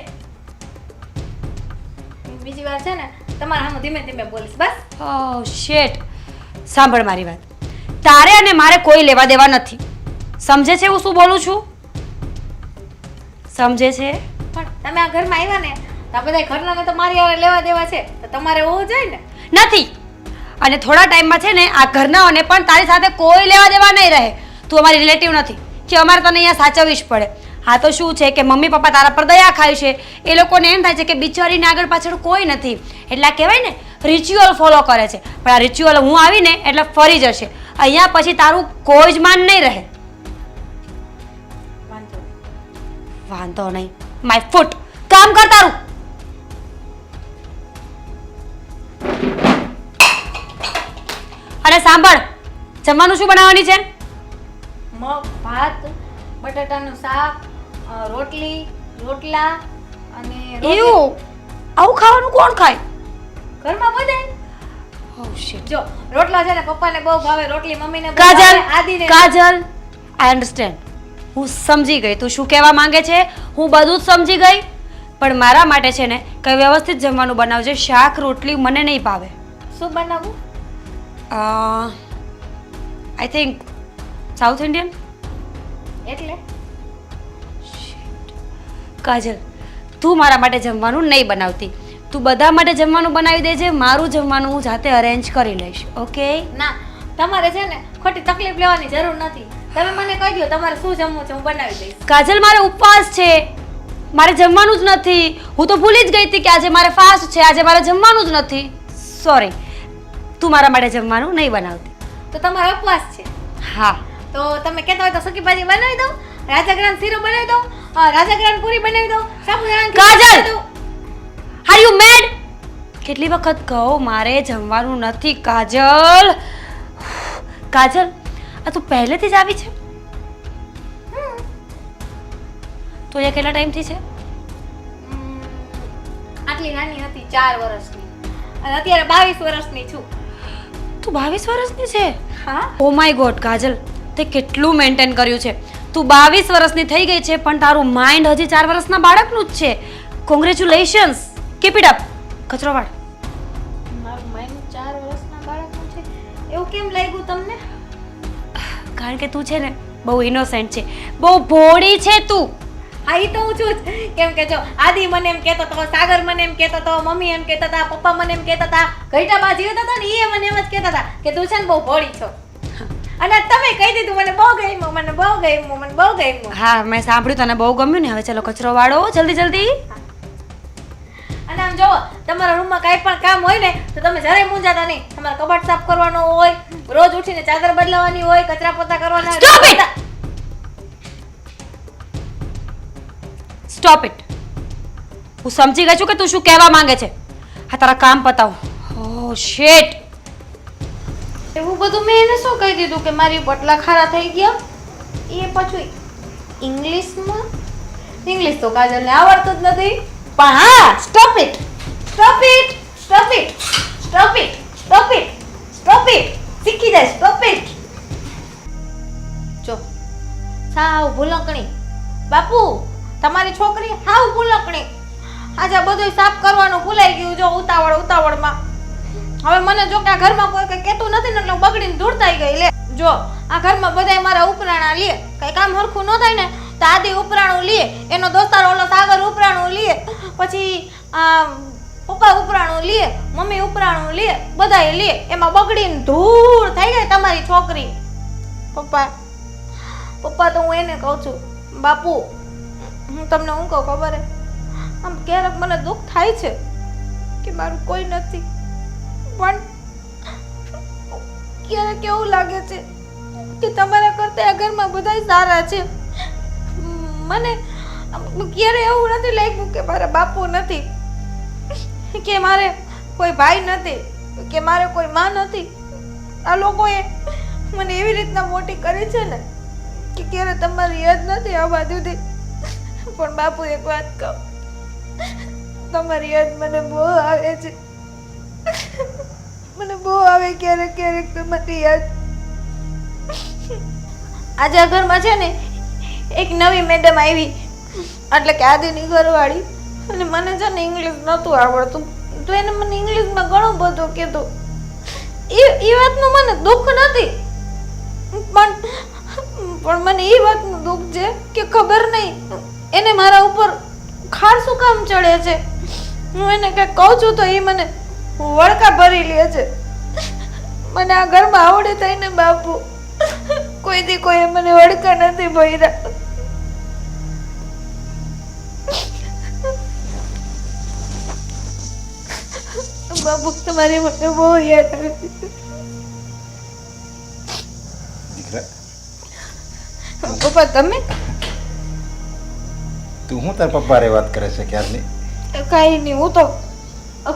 બીજી વાર છે ને તમારા સામે ધીમે ધીમે બોલીશ બસ. ઓહ શેટ. સાંભળ મારી વાત. તારે અને મારે કોઈ લેવા દેવા નથી. સમજે છે હું શું બોલું છું? સમજે છે? પણ તમે આ ઘરમાં આવ્યા ને તો આ બધા ઘરનાને તો મારી હારે લેવા દેવા છે તો તમારે હોવું જોઈએ ને. નથી. અને થોડા ટાઈમમાં છે ને આ ઘરનાઓને પણ તારી સાથે કોઈ લેવા દેવા નહીં રહે. તું અમારી રિલેટિવ નથી કે અમારે તને અહીંયા સાચવવી જ પડે. હા તો શું છે કે મમ્મી પપ્પા તારા પર દયા ખાય છે. એ લોકોને એમ થાય છે કે બિચારીને આગળ પાછળ કોઈ નથી એટલે આ કહેવાય ને રિચ્યુઅલ ફોલો કરે છે. પણ આ રિચ્યુઅલ હું આવીને એટલે ફરી જશે. અહીંયા પછી તારું કોઈ જ માન નહીં રહે. વાંધો નહીં. My foot. કામ કર તારું. અને સાંભળ, જમવાનું શું બનાવવાની છે? મગ ભાત બટાટાનું શાક રોટલી રોટલા અને રોટલી. એવું આવું ખાવાનું કોણ ખાય? ઘરમાં બધાય. Oh shit. જો રોટલા છે ને પપ્પાને બહુ ભાવે, રોટલી મમ્મીને બહુ કાજલ, ભાવે, આદિને કાજલ, આઈ અન્ડરસ્ટેન્ડ. હું સમજી ગઈ તું શું કહેવા માંગે છે. હું બધું જ સમજી ગઈ. પણ મારા માટે છે ને કઈ વ્યવસ્થિત જમવાનું બનાવજે. શાક રોટલી મને નહીં ભાવે. શું બનાવું? I think south Indian. એટલે કાજલ, તું મારા માટે જમવાનું નહીં બનાવતી. તું બધા માટે જમવાનું બનાવી દેજે. મારું જમવાનું હું જાતે અરેન્જ કરી લઈશ. ઓકે? ના, તમારે છે ને ખોટી તકલીફ લેવાની જરૂર નથી. તમે મને કહી દો તમારે શું જમવું છે હું બનાવી દઈશ. કાજલ, મારે ઉપવાસ છે. મારે જમવાનું જ નથી. હું તો ભૂલી જ ગઈ હતી કે આજે મારે ફાસ્ટ છે. આજે મારે જમવાનું જ નથી. સોરી. તું મારા માટે જમવાનું નહીં બનાવતી. તો તમારો ઉપવાસ છે. હા. તો તમે કહેતા હોય તો સૂકી ભાજી બનાવી દઉં, રાજગરાન શીરો બનાવી દઉં, રાજગરાન પૂરી બનાવી દઉં, સાબુદાણાની ખીચડી કાજલ! બનાવી દઉં. આર યુ મેડ? કેટલી વખત કહું મારે જમવાનું નથી. કાજલ, કાજલ, આ તું પહેલેથી જ આવી છે? તો અહીંયા કેટલા ટાઈમથી છે? આટલી નાની હતી 4 વર્ષની અને અત્યારે 22 વર્ષની છું. તું 22 વર્ષની છે? હા. ઓ માય ગોડ કાજલ, તે કેટલું મેન્ટેન કર્યું છે. તું 22 વર્ષની થઈ ગઈ છે પણ તારું માઇન્ડ હજી 4 વર્ષના બાળકનું જ છે. કોંગ્રેચ્યુલેશન્સ. Keep it up. કચરો વાળ. મારું માઇન્ડ 4 વર્ષના બાળકનું છે એવું કેમ લાગ્યું તમને? કારણ કે તું છે ને બહુ ઇનોસેન્ટ છે, બહુ ભોળી છે તું. હા, ઈ તો હું છું જ. કેમ કે જો આદિ મને એમ કહેતો હતો, સાગર મને એમ કહેતો હતો, મમ્મી એમ કહેતા હતા, પપ્પા મને એમ કહેતા હતા, ઘઈટાબા જીવતા હતા ને એ મને એમ જ કહેતા હતા કે તું છે ને બહુ ભોળી છો. અને તમે કહી દીધું મને બહુ ગમ્યું, મને બહુ ગમ્યું, મને બહુ ગમ્યું. હા, મેં સાંભળ્યું, તને બહુ ગમ્યું ને. હવે ચલો કચરો વાળો જલ્દી જલ્દી. અને આમ જો તમારા રૂમમાં કાંઈ પણ કામ હોય ને તો તમે જરાય મૂંઝાતા નહીં. તમારે કબાટ સાફ કરવાનો હોય, રોજ ઉઠીને ચાદર બદલાવાની હોય, કચરા પોતા કરવાના હોય. Stop it! Stop it. હું સમજી ગઈ છું કે તું શું કહેવા માંગે છે. હા, તારા કામ પતાવ. ઓહ શિટ. એવું બધું મેં એને શું કહી દીધું કે મારી બટલા ખારા થઈ ગયા? એ પાછું ઇંગ્લિશમાં. ઇંગ્લિશ તો કાજલને આવડતું જ નથી. પણ હા, stop it, stop it, stop it, stop it, stop it, stop it. શીખી જાય. Stop it. જો સાવ ભૂલકણી બાપુ, તમારી છોકરી હાવ ભૂલકણી. આજે બધું સાફ કરવાનું ભૂલાઈ ગયું. જો ઉતાવળમાં હવે મને જો કે આ ઘરમાં કોઈ કઈ કહેતું નથી ને એટલે હું બગડીને દૂર થઈ ગઈ. લે જો આ ઘરમાં બધાય મારા ઉપરાણા લે. કઈ કામ હરખું ન થાય ને તો આદિ ઉપરાણું લે, એનો દોસ્તાર ઓલો સાગર ઉપરાણું લે, પછી પપ્પા ઉપરાણું લે, મમ્મી ઉપરાણું લે, બધાય લે. એમાં બગડીને ધૂળ થઈ ગઈ તમારી છોકરી. પપ્પા તો હું એને કહું છું બાપુ, હું તમને હું કહું ખબર હે, આમ ક્યારેક મને દુઃખ થાય છે કે મારું કોઈ નથી, પણ ક્યારેક એવું લાગે છે કે તમારા કરતા આ ઘરમાં બધાય સારા છે. મને ક્યારે એવું નથી લાગ્યું કે મારા બાપુ નથી, કે મારે કોઈ ભાઈ નથી, કે મારે કોઈ માં નથી. આ લોકોએ મને એવી રીતના મોટી કરી છે ને કે ક્યારે તમારી યાદ નથી આવવા દીધી. પણ બાપુ એક વાત કહું, તમારી યાદ મને બહુ આવે છે. મને બહુ આવે ક્યારેક ક્યારેક તમારી યાદ. આજે આ ઘરમાં છે ને એક નવી મેડમ આવી, એટલે કે આદિની ઘરવાળી, અને મને છે ને ઇંગ્લિશ નહોતું આવડતું, તો એને મને ઇંગ્લિશમાં ઘણું બધું કીધું. એ વાતનું મને દુઃખ નથી, પણ મને એ વાતનું દુઃખ છે કે ખબર નહીં એને મારા ઉપર ખાર શું કામ ચડે છે. હું એને કંઈક કહું છું તો એ મને વળકા ભરી લે છે. મને આ ઘરમાં આવડે થાય ને બાપુ, કોઈ દી કોઈએ મને વળકા નથી ભર્યા. બાપુ તમારી મને બહુ યાદ આવે છે. દીકરા પપ્પા તમે તું હું તાર પપ્પા રે વાત કરે છે ક્યારની? કાંઈ નહીં, હું તો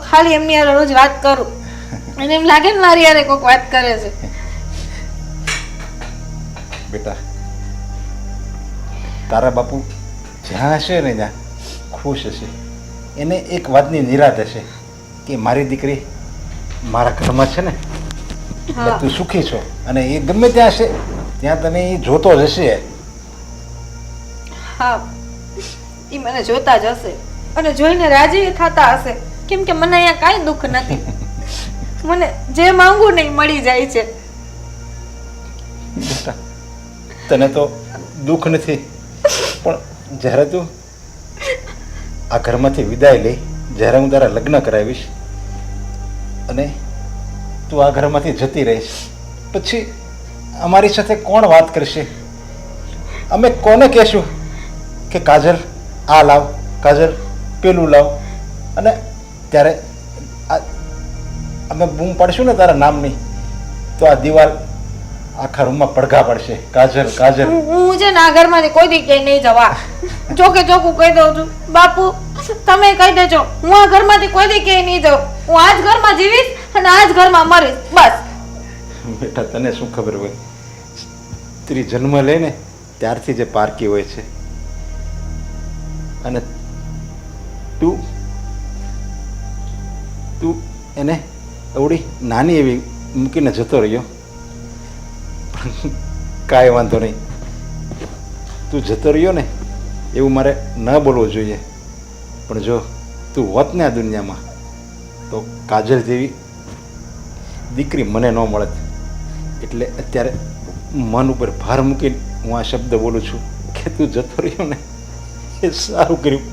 ખાલી એમની યાર રોજ વાત કરું અને એમ લાગે ને મારી યારે કોઈક વાત કરે છે. બેટા તારા બાપુ જ્યાં હશે ને ત્યાં ખુશ હશે. એને એક વાતની નિરાત હશે કે મારી દીકરી મારા ઘરમાં છે ને એટલે તું સુખી છો, અને એ ગમે ત્યાં હશે ત્યાં તને એ જોતો જ હશે. હા, એ મને જોતા જ હશે અને જોઈને રાજી થતા હશે, કેમ કે મને અહીંયા કાંઈ દુઃખ નથી. મને જે માંગુ ને એ મળી જાય છે. બેટા તને તો દુઃખ નથી, પણ જ્યારે તું આ ઘરમાંથી વિદાય લઈ, જ્યારે હું તારા લગ્ન કરાવીશ અને તું આ ઘરમાંથી જતી રહીશ, પછી અમારી સાથે કોણ વાત કરશે? અમે કોને કહેશું કે કાજલ આ લાવ, કાજલ પેલું લાવ? અને ત્યારે અમે બૂમ પાડશું ને તારા નામની, તો આ દિવાલ આખા રૂમમાં પડઘા પડશે, કાજલ કાજલ. હું છે ને આ ઘરમાંથી કોઈ દી ક્યાંય નહીં જવા. ચોકે ચોખ્ખું કહી દઉં છું બાપુ, તમે કહી દેજો હું આ ઘરમાંથી કોઈ દી ક્યાંય નહીં જાઉં. હું આ જ ઘરમાં જીવીશ અને આ જ ઘરમાં મરીશ, બસ. બેટા તને શું ખબર હોય, સ્ત્રી જન્મ લે ને ત્યારથી જે પારકી હોય છે, અને તું એને એવડી નાની એવી મૂકીને જતો રહ્યો. કાંઈ વાંધો નહીં, તું જતો રહ્યો ને એવું મારે ન બોલવું જોઈએ, પણ જો તું હોત ને આ દુનિયામાં તો કાજલ જેવી દીકરી મને ન મળત. એટલે અત્યારે મન ઉપર ભાર મૂકીને હું આ શબ્દ બોલું છું કે તું જતો રહ્યો ને એ સારું કર્યું.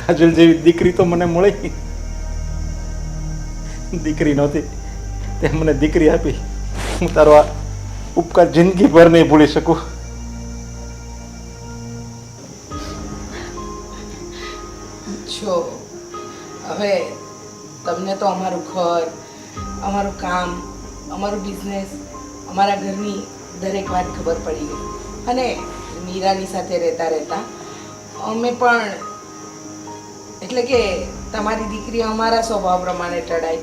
કાજલ જેવી દીકરી તો મને મળી, દીકરી નહોતી તે મને દીકરી આપી. હું તારો આ ઉપકાર જિંદગીભર નહીં ભૂલી શકું. જો હવે તમને તો અમારું ઘર, અમારું કામ, અમારું બિઝનેસ, અમારા ઘરની દરેક વાત ખબર પડી ગઈ, અને મીરાની સાથે રહેતા રહેતા અમે પણ, એટલે કે તમારી દીકરી અમારા સ્વભાવ પ્રમાણે ટળાઈ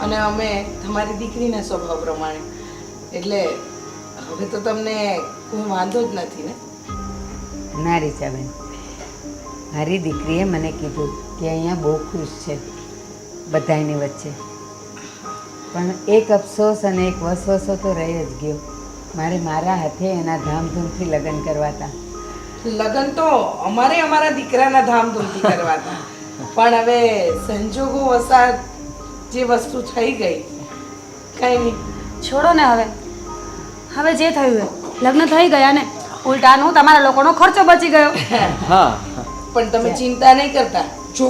અને અમે તમારી દીકરીના સ્વભાવ પ્રમાણે, એટલે હવે તો તમને કોઈ વાંધો જ નથી ને? ના રીચાબેન, મારી દીકરીએ મને કીધું કે અહીંયા બહુ ખુશ છે બધાની વચ્ચે, પણ એક અફસોસ અને એક વસવસો તો રહી જ ગયો. મારે મારા હાથે એના ધામધૂમથી લગ્ન કરવા હતા. લગ્ન તો અમારે અમારા દીકરાના ધામધૂમથી કરવા હતા, પણ હવે સંજોગો વસાત જે વસ્તુ થઈ ગઈ, કઈ નહીં, છોડો ને હવે. હવે જે થયું એ લગ્ન થઈ ગયા ને, ઉલટાનું તમારા લોકોનો ખર્ચો બચી ગયો. હા પણ તમે ચિંતા નહીં કરતા. જો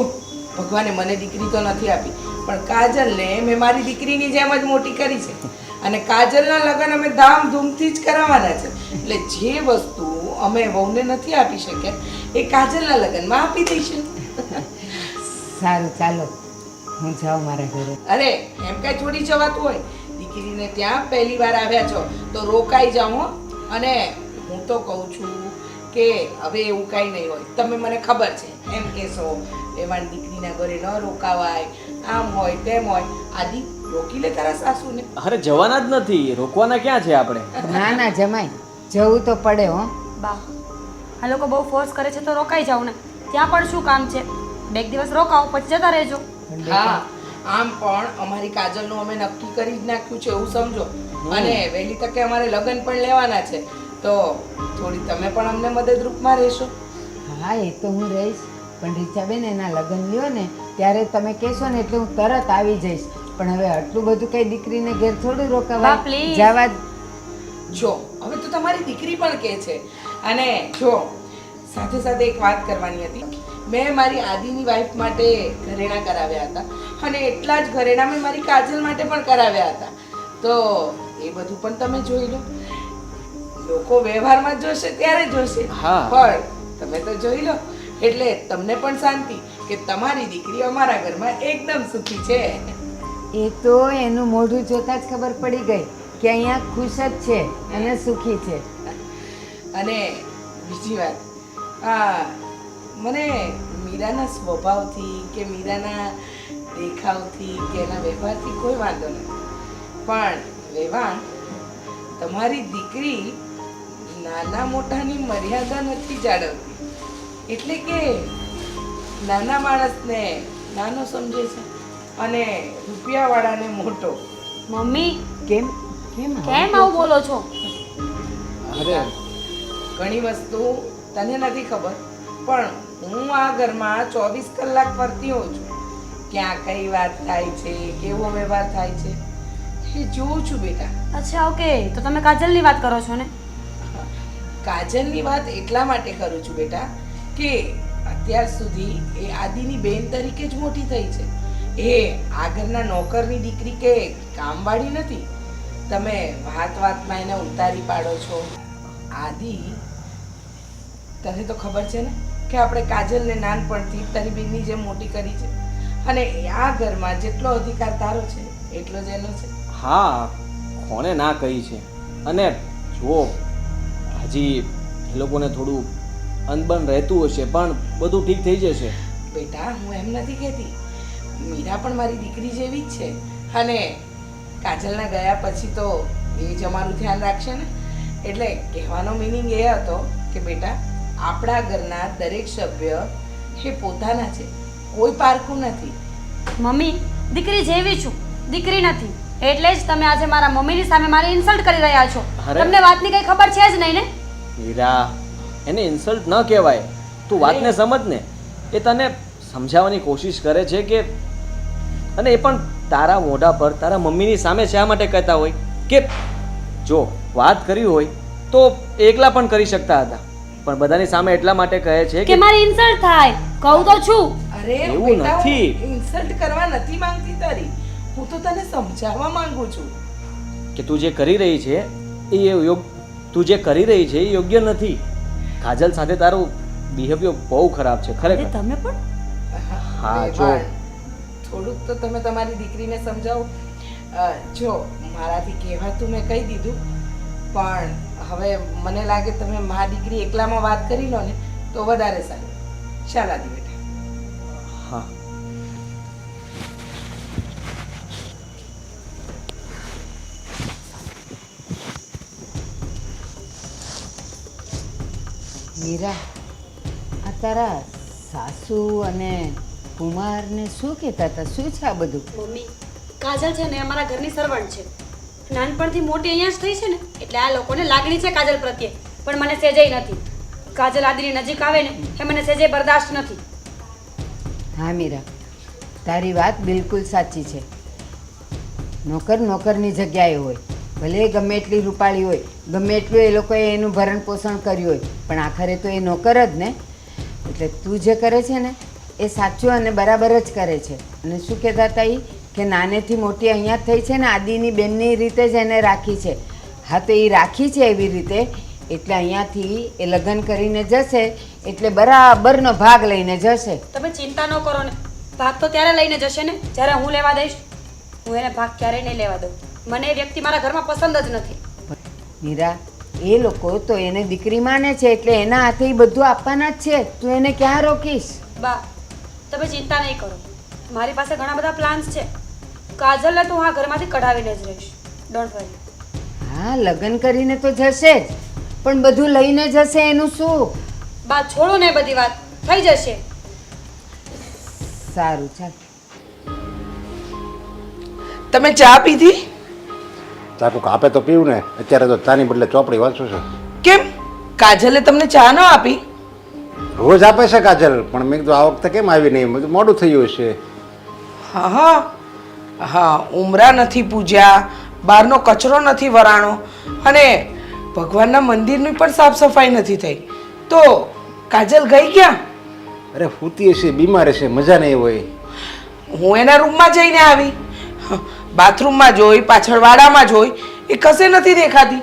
ભગવાને મને દીકરી તો નથી આપી, પણ કાજલને મેં મારી દીકરીની જેમ જ મોટી કરી છે, અને કાજલના લગ્ન અમે ધામધૂમથી જ કરાવવાના છે. એટલે જે વસ્તુ અમે વહુને નથી આપી શક્યા એ કાજલના લગ્નમાં આપી દઈશું. સારું, ચાલો હું જાઉં મારા ઘરે. અરે એમ કાંઈ થોડી જવાતું હોય, દીકરીને ત્યાં પહેલી વાર આવ્યા છો તો રોકાઈ જાઓ હો. અને હું તો કહું છું કે હવે એવું કાંઈ નહીં હોય, તમે મને ખબર છે એમ કહેશો એવાન દીકરીના ઘરે ન રોકાવાય, આમ હોય તેમ હોય. આદિ રોકી લે તારા સાસુને. અરે જવાના જ નથી, રોકવાના ક્યાં છે આપણે? ના ના જમાઈ, જવું તો પડે હો. બા, આ લોકો બહુ ફોર્સ કરે છે તો રોકાઈ જાવ ને. ત્યાં પણ શું કામ છે? બે એક દિવસ રોકાઓ પછી જતા રહેજો. હા આમ પણ અમારી કાજલનું અમે નક્કી કરી જ નાખ્યું છે એવું સમજો. અને વહેલી તકે અમારે લગ્ન પણ લેવાના છે, તો થોડી તમે પણ અમને મદદરૂપમાં રહેશો. હા એ તો હું રહીશ, પણ રીચાબેન એના લગ્ન લ્યો ને ત્યારે તમે કહેશો ને એટલે હું તરત આવી જઈશ. પણ હવે આટલું બધું કઈ દીકરીને ઘેર થોડું બા, રોકાવાય? please. જવા જો હવે તો તમારી દીકરી પણ કહે છે. અને જો સાથે સાથે એક વાત કરવાની હતી. મેં મારી આદિની વાઈફ માટે ઘરેણાં કરાવ્યા હતા, અને એટલા જ ઘરેણાં મેં મારી કાજલ માટે પણ કરાવ્યા હતા. તો એ બધું પણ તમે જોઈ લો. લોકો વ્યવહારમાં જોશે ત્યારે જોશે, હા. પણ તમે તો જોઈ લો એટલે તમને પણ શાંતિ કે તમારી દીકરી અમારા ઘરમાં એકદમ સુખી છે. એ તો એનું મોઢું જોતા જ ખબર પડી ગઈ કે અહીંયા ખુશ જ છે અને સુખી છે. અને બીજી વાત, મને મીરાના સ્વભાવથી કે મીરાના દેખાવથી કે એના વ્યવહારથી કોઈ વાંધો નથી, પણ વેવાણ તમારી દીકરી નાના મોટાની મર્યાદા નથી જાળવતી. એટલે કે નાના માણસને નાનો સમજે છે અને રૂપિયાવાળાને મોટો. મમ્મી કેમ કેમ કેમ આવું બોલો છો? અરે ઘણી વસ્તુ તને નથી ખબર, પણ હું આ ઘરમાં 24 કલાક ફરતી હોઉં છું. ક્યાં કઈ વાત થાય છે, કેવો વ્યવહાર થાય છે, એ જોઉં છું બેટા. અચ્છા ઓકે, તો તમે કાજલની વાત કરો છો ને? કાજલની વાત એટલા માટે કરું છું બેટા કે અત્યાર સુધી એ આદિની બેન તરીકે જ મોટી થઈ છે. એ આ ઘરના નોકરની દીકરી કે કામવાળી નથી. તમે વાત વાતમાં એને ઉતારી પાડો છો. આદિ, તને તો ખબર છે ને કે આપણે કાજલને નાનપણથી તારી બેનની જેમ મોટી કરી છે, અને આ ઘરમાં જેટલો અધિકાર તારો છે એટલો જ એનો છે. હા, કોણે ના કહી છે. અને જુઓ, હજી એ લોકોને થોડું અનબન રહેતું હશે, પણ બધું ઠીક થઈ જશે. બેટા હું એમ નથી કહેતી, મીરા પણ મારી દીકરી જેવી જ છે, અને કાજલના ગયા પછી તો એ જ અમારું ધ્યાન રાખશે ને. એટલે કહેવાનો મિનિંગ એ હતો કે બેટા આપણા ઘરના દરેક સભ્ય એ પોતાના છે, કોઈ પારખું નથી. મમ્મી, દીકરી જેવી છું, દીકરી નથી. એટલે જ તમે આજે મારા મમ્મીની સામે મારી ઇન્સલ્ટ કરી રહ્યા છો. અરે. તમને વાતની કઈ ખબર છે જ નહીં ને? મીરા, એને ઇન્સલ્ટ ન કહેવાય. તું વાતને સમજ ને. એ તને સમજાવવાની કોશિશ કરે છે કે, અને એ પણ તારા મોઢા પર તારા મમ્મીની સામે શા માટે કહેતા હોય કે જો વાત કરી હોય તો એકલા પણ કરી શકતા હતા, પણ બધાની સામે એટલા માટે કહે છે કે મારી ઇન્સલ્ટ થાય. કહું તો છું. અરે એવું બેટા, હું નથી. ઇન્સલ્ટ કરવા નથી માંગતી તારી, હું તો તને સમજાવવા માંગુ છું. કે તું જે કરી રહી છે એ તું જે કરી રહી છે એ યોગ્ય નથી. કાજલ સાથે તારું બિહેવિયર બહુ ખરાબ છે અરે ખરેખર. તમે પણ હા, જો. વેવાણ, થોડુંક તો તમે તમારી દીકરીને સમજાવો. જો મારાથી કહેવાતું મેં કહી દીધું, પણ હવે મને લાગે તમે મા દીકરી એકલામાં વાત કરી લો ને તો વધારે સારું. ચાલ આદિ બેટા. હા. મીરા, આ તારા સાસુ અને કુમારને શું કહેતા હતા? શું છે આ બધું? મમ્મી, કાજલ છે ને અમારા ઘરની સર્વન્ટ છે. નાનપણથી મોટી અહીંયા જ થઈ છે ને, એટલે આ લોકોને લાગણી છે કાજલ પ્રત્યે, પણ મને સેજેય નથી. કાજલ આદિની નજીક આવે ને એ મને સેજે બરદાસ્ત નથી. હા મીરા, તારી વાત બિલકુલ સાચી છે. નોકર નોકરની જગ્યાએ હોય, ભલે ગમે એટલી રૂપાળી હોય, ગમે એટલું એ લોકોએ એનું ભરણ પોષણ કર્યું હોય, પણ આખરે તો એ નોકર જ ને. એટલે તું જે કરે છે ને એ સાચું અને બરાબર જ કરે છે. અને શું કહેતા હતા એ કે નાનેથી મોટી અહીંયા જ થઈ છે ને, આદિની બેનની રીતે જ એને રાખી છે. હા, તો એ રાખી છે એવી રીતે, એટલે અહીંયાથી એ લગ્ન કરીને જશે એટલે બરાબરનો ભાગ લઈને જશે. તમે ચિંતા ન કરો ને, ભાગ તો ત્યારે લઈને જશે ને જ્યારે હું લેવા દઈશ. હું એને ભાગ ક્યારેય નહીં લેવા દઉં. મને એ વ્યક્તિ મારા ઘરમાં પસંદ જ નથી. મીરા, એ લોકો તો એને દીકરી માને છે એટલે એના હાથે ઈ બધું આપવાના જ છે. તું એને ક્યાં રોકીશ? બા, તમે ચિંતા નહીં કરો, મારી પાસે ઘણા બધા પ્લાન્સ છે. કાજલને તો હું આ ઘરમાંથી કઢાવીને જ રહીશ. Don't worry. હા, લગ્ન કરીને તો જશે જ, પણ બધું લઈને જશે એનું શું? બા, છોડો ને એ બધી વાત. થઈ જશે. સારું ચાલ. તમે ચા પીધી? ચાકુ આપે તો પીવું ને, અત્યારે તો ચાની બદલે ચોપડી વાંચું છું. કેમ કાજલે તમને ચા ન આપી? રોજ આપે છે કાજલ, પણ મેં કીધું આ વખતે કેમ આવી નહીં, મેં કીધું મોડું થયું હશે. હા હા હા, ઉમરા નથી પૂજ્યા, બહારનો કચરો નથી વરાણો અને ભગવાનના મંદિરની પણ સાફ સફાઈ નથી થઈ, તો કાજલ ગઈ ક્યાં? અરે ફૂતી હશે, બીમાર હશે, મજા નહીં હોય. હું એના રૂમમાં જઈને આવી, બાથરૂમમાં જોઈ, પાછળ વાડામાં જોઈ, એ કશે નથી દેખાતી,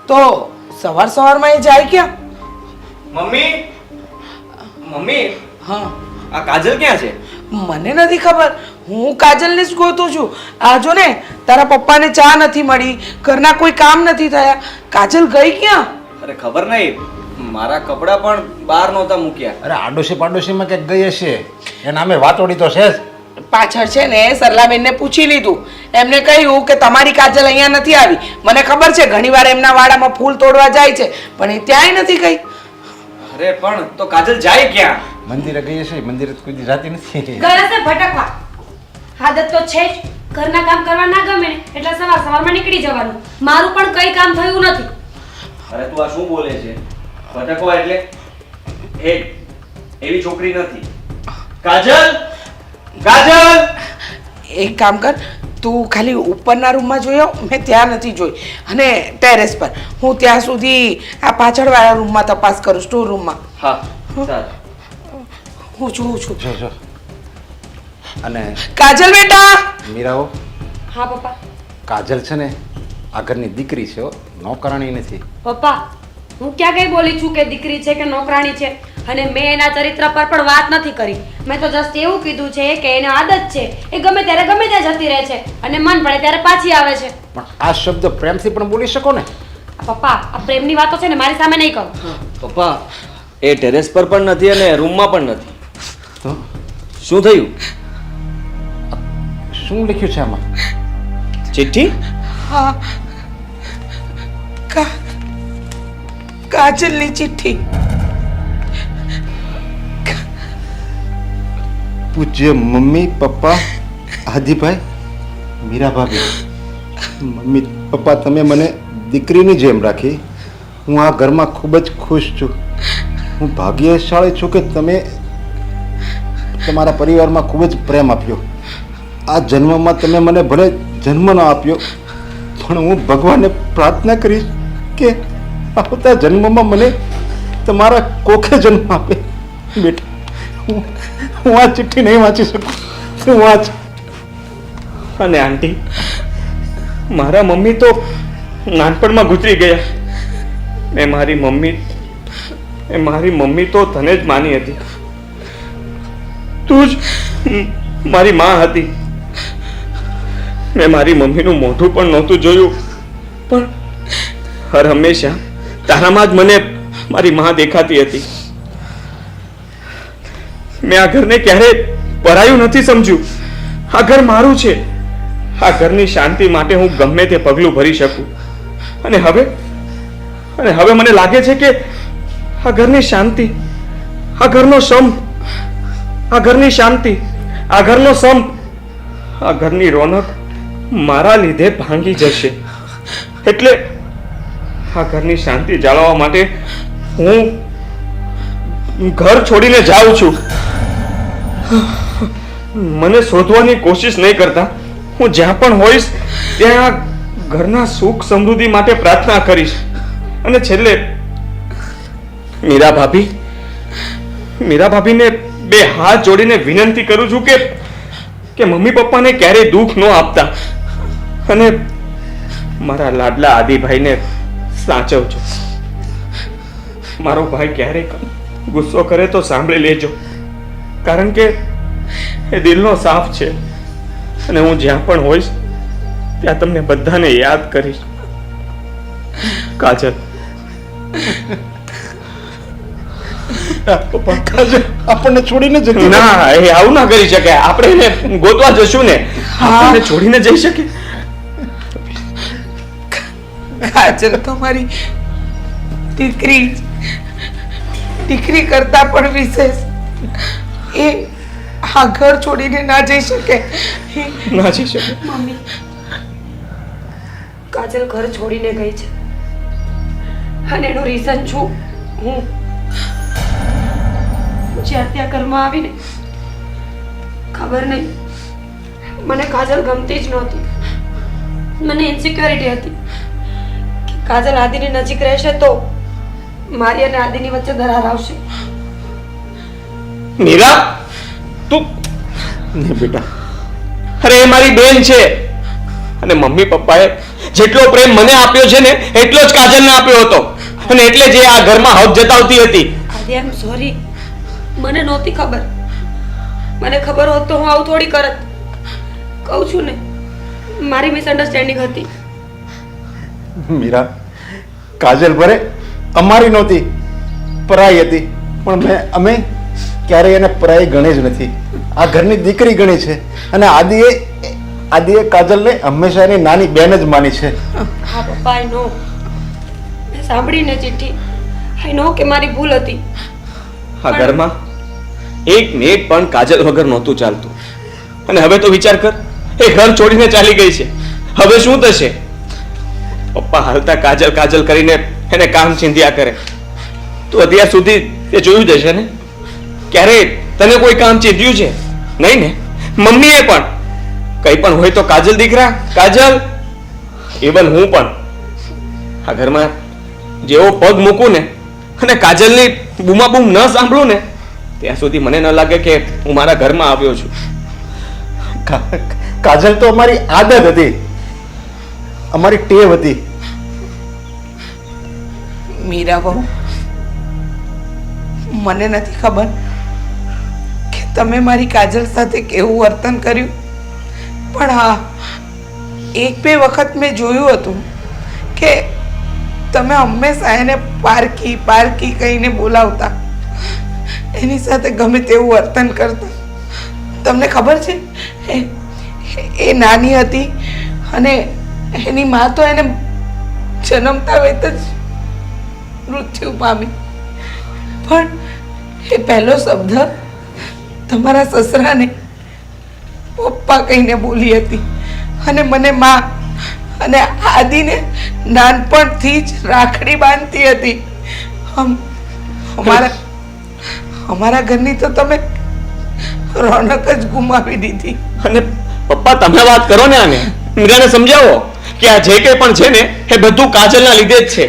તો સવાર સવારમાં એ જાય ક્યાં? મમ્મી મમ્મી હા, આ કાજલ ક્યાં છે? મને નથી ખબર, હું કાજલને જ ગોતું છું. આ જો ને, તારા પપ્પાને ચા નથી મળી, ઘરના કોઈ કામ નથી થયા, કાજલ ગઈ ક્યાં? અરે ખબર નહીં, મારા કપડાં પણ બહાર નહોતા મૂક્યા. અરે આડોશી પાડોશીમાં ક્યાંક ગઈ હશે, એના અમે વાતોડી તો છે જ. પાછળ છે ને સરલાબેનને પૂછી લીધું, એમને કહ્યું કે તમારી કાજલ અહીંયા નથી આવી. મને ખબર છે ઘણીવાર એમના વાડામાં ફૂલ તોડવા જાય છે, પણ એ ત્યાંય નથી ગઈ. અરે પણ તો કાજલ જાય ક્યાં? મંદિરે ગઈ હશે, મંદિરે તો કોઈ દી જાતી નથી. ગયા છે ભટકવા. આદત તો છે જ. ઘરના કામ કરવા ના ગમે ને એટલે સવાર સવારમાં નીકળી જવાનું. મારું પણ કઈ કામ થયું નથી. અરે તું આ શું બોલે છે? ભટકવા એટલે એવી છોકરી નથી. કાજલ કાજલ! એક કામ કર, તું ખાલી ઉપરના રૂમમાં જોયો, મેં ત્યાં નથી જોઈ, અને ટેરેસ પર હું ત્યાં સુધી આ પાછળવાળા રૂમમાં તપાસ કરું, સ્ટોર રૂમમાં. હા ચાલ. હું જોઉં છું. જો જો. અને કાજલ બેટા! મીરાઓ, હા પપ્પા. કાજલ છે ને આ ઘરની દીકરી છે હો, નોકરાણી નથી. પપ્પા, હું ક્યાં કઈ બોલી છું કે દીકરી છે કે નોકરાણી છે? અને મેં એના ચરિત્ર પર પણ વાત નથી કરી. મેં તો જસ્ટ એવું કીધું છે કે એને આદત છે, એ ગમે ત્યારે ગમે ત્યાં જતી રહે છે અને મન પડે ત્યારે પાછી આવે છે. પણ આ શબ્દ પ્રેમથી પણ બોલી શકો ને. પપ્પા, આ પ્રેમની વાતો છે ને મારી સામે નહીં કરો. પપ્પા, એ ટેરેસ પર પણ નથી અને રૂમમાં પણ નથી. તો શું થયું? શું લખ્યું છે આમાં? ચિઠ્ઠી? હા, કાજલની ચિઠ્ઠી. પૂજ્ય મમ્મી પપ્પા આદિભાઈ મીરા ભાભી, મમ્મી પપ્પા તમે મને દીકરીની જેમ રાખી. હું આ ઘરમાં ખૂબ જ ખુશ છું. હું ભાગ્યશાળી છું કે તમે તમારા પરિવારમાં ખૂબ જ પ્રેમ આપ્યો. આ જન્મમાં તમે મને ભલે જન્મ ન આપ્યો, પણ હું ભગવાનને પ્રાર્થના કરીશ કે આવતા જન્મમાં મને તમારા કોખે જન્મ આપે. બેટા, હું આ ચિઠ્ઠી નહીં વાંચી શકું. હું વાંચ. અને આંટી, મારા મમ્મી તો નાનપણમાં ગુજરી ગયા. મારી મમ્મી તો તને જ માની હતી. તું જ મારી માં હતી. મેં મારી મમ્મીનું મોઢું પણ નહોતું જોયું, પણ હર હંમેશા તારામાં જ મને મારી માં દેખાતી હતી. મેં આ ઘરને ક્યારેય પરાયું નથી સમજ્યું. આ ઘર મારું છે. આ ઘરની શાંતિ માટે હું ગમે તે પગલું ભરી શકું. અને હવે મને લાગે છે કે આ ઘરની શાંતિ, આ ઘરનો સંપ, આ ઘરની શાંતિ, આ ઘરનો સંપ, આ ઘરની રોનક મારા લીધે ભાંગી જશે. એટલે આ ઘરની શાંતિ જાળવવા માટે હું ઘર છોડીને જાઉં છું. મને શોધવાની કોશિશ નહીં કરતા. હું જ્યાં પણ હોઈશ ત્યાં ઘરના સુખ સમૃદ્ધિ માટે પ્રાર્થના કરીશ. અને છેલ્લે મીરા ભાભીને બે હાથ જોડીને વિનંતી કરું છું કે મમ્મી પપ્પાને ક્યારેય દુઃખ ન આપતા અને મારા લાડલા આદિભાઈને સાચવજો. મારો ભાઈ ક્યારેક ગુસ્સો કરે તો સાંભળી લેજો, કારણ કે એ દિલનો સાફ છે. અને હું જ્યાં પણ હોઈશ ત્યાં તમને બધાને યાદ કરીશ. કાજલ. કાજલ આપણને છોડીને જતી ના, એ આવું ના કરી શકે. આપણે એને ગોતવા જશું ને, આપણને છોડીને જઈ શકે? કાજલ તમારી દીકરી કરતા પણ વિશેષ એ આ ઘર છોડીને ના જઈ શકે. ના જઈ શકે. મમ્મી, કાજલ ઘર છોડીને ગઈ છે અને એનું રીઝન છું હું. જ્યાં ત્યાં ઘરમાં આવીને ખબર નહીં, મને કાજલ ગમતી જ નહોતી. મને ઇન્સિક્યોરિટી હતી કે કાજલ આદિની નજીક રહેશે તો મારી અને આદિની વચ્ચે દરાર આવશે. મીરા, તું નહીં બેટા, અરે એ મારી બેન છે અને મમ્મી પપ્પાએ જેટલો પ્રેમ મને આપ્યો છે ને એટલો જ કાજલને આપ્યો હતો અને એટલે જ એ આ ઘરમાં હક જતાવતી હતી. આદિ, આઈ એમ સોરી. મને નહોતી ખબર. મને ખબર હોત તો હું આવું થોડી કરત. કહું છું ને, મારી મિસઅન્ડરસ્ટેન્ડિંગ હતી. મીરા, કાજલ ભરે અમારી નહોતી, પરાઈ હતી, પણ અમે ક્યારેય એને પરાઈ ગણી જ નથી. આ ઘરની દીકરી ગણી છે અને આદિએ કાજલને હંમેશા એની નાની બેન જ માની છે. હા પપ્પા, આઈ નો. મેં સાંભળીને ચિઠ્ઠી. આઈ નો કે મારી ભૂલ હતી. આ ઘરમાં એક મિનિટ પણ કાજલ વગર નહોતું ચાલતું અને હવે તો વિચાર કર, એ ઘર છોડીને ચાલી ગઈ છે. હવે શું થશે? પપ્પા હાલતા કાજલ કાજલ કરીને એને કામ ચીંધ્યા કરે. તું અત્યાર સુધી તે જોયું જશે ને? ક્યારે તને કોઈ કામ ચીંધ્યું છે? નહીં ને? મમ્મીએ પણ કંઈ પણ હોય તો કાજલ દીકરા, કાજલ. ઇવન હું પણ આ ઘરમાં જેવો પગ મૂકું ને અને કાજલની બૂમાબૂમ ન સાંભળું ને ત્યાં સુધી મને ન લાગે કે હું મારા ઘરમાં આવ્યો છું. કાજલ તો અમારી આદત હતી, અમારી ટેવ હતી. મીરા બહુ, મને નથી ખબર કે તમે મારી કાજલ સાથે કેવું વર્તન કર્યું, પણ હા, એક બે વખત મેં જોયું હતું કે તમે હંમેશા એને પારકી પારકી કહીને બોલાવતા, એની સાથે ગમે તેવું વર્તન કરતા. તમને ખબર છે, એ નાની હતી અને એની મા તો એને જન્મતા વેત જ મૃત્યુ પામી, પણ એ પહેલો શબ્દ તમારા સસરાને પપ્પા કહીને બોલી હતી અને મને મા અને આદિને નાનપણથી જ રાખડી બાંધતી હતી. અમારા ઘરની તો તમે રોનક જ ગુમાવી દીધી. અને પપ્પા તમે વાત કરો ને આને, મીરાને સમજાવો કે આ જે કંઈ પણ છે ને એ બધું કાજલના લીધે જ છે.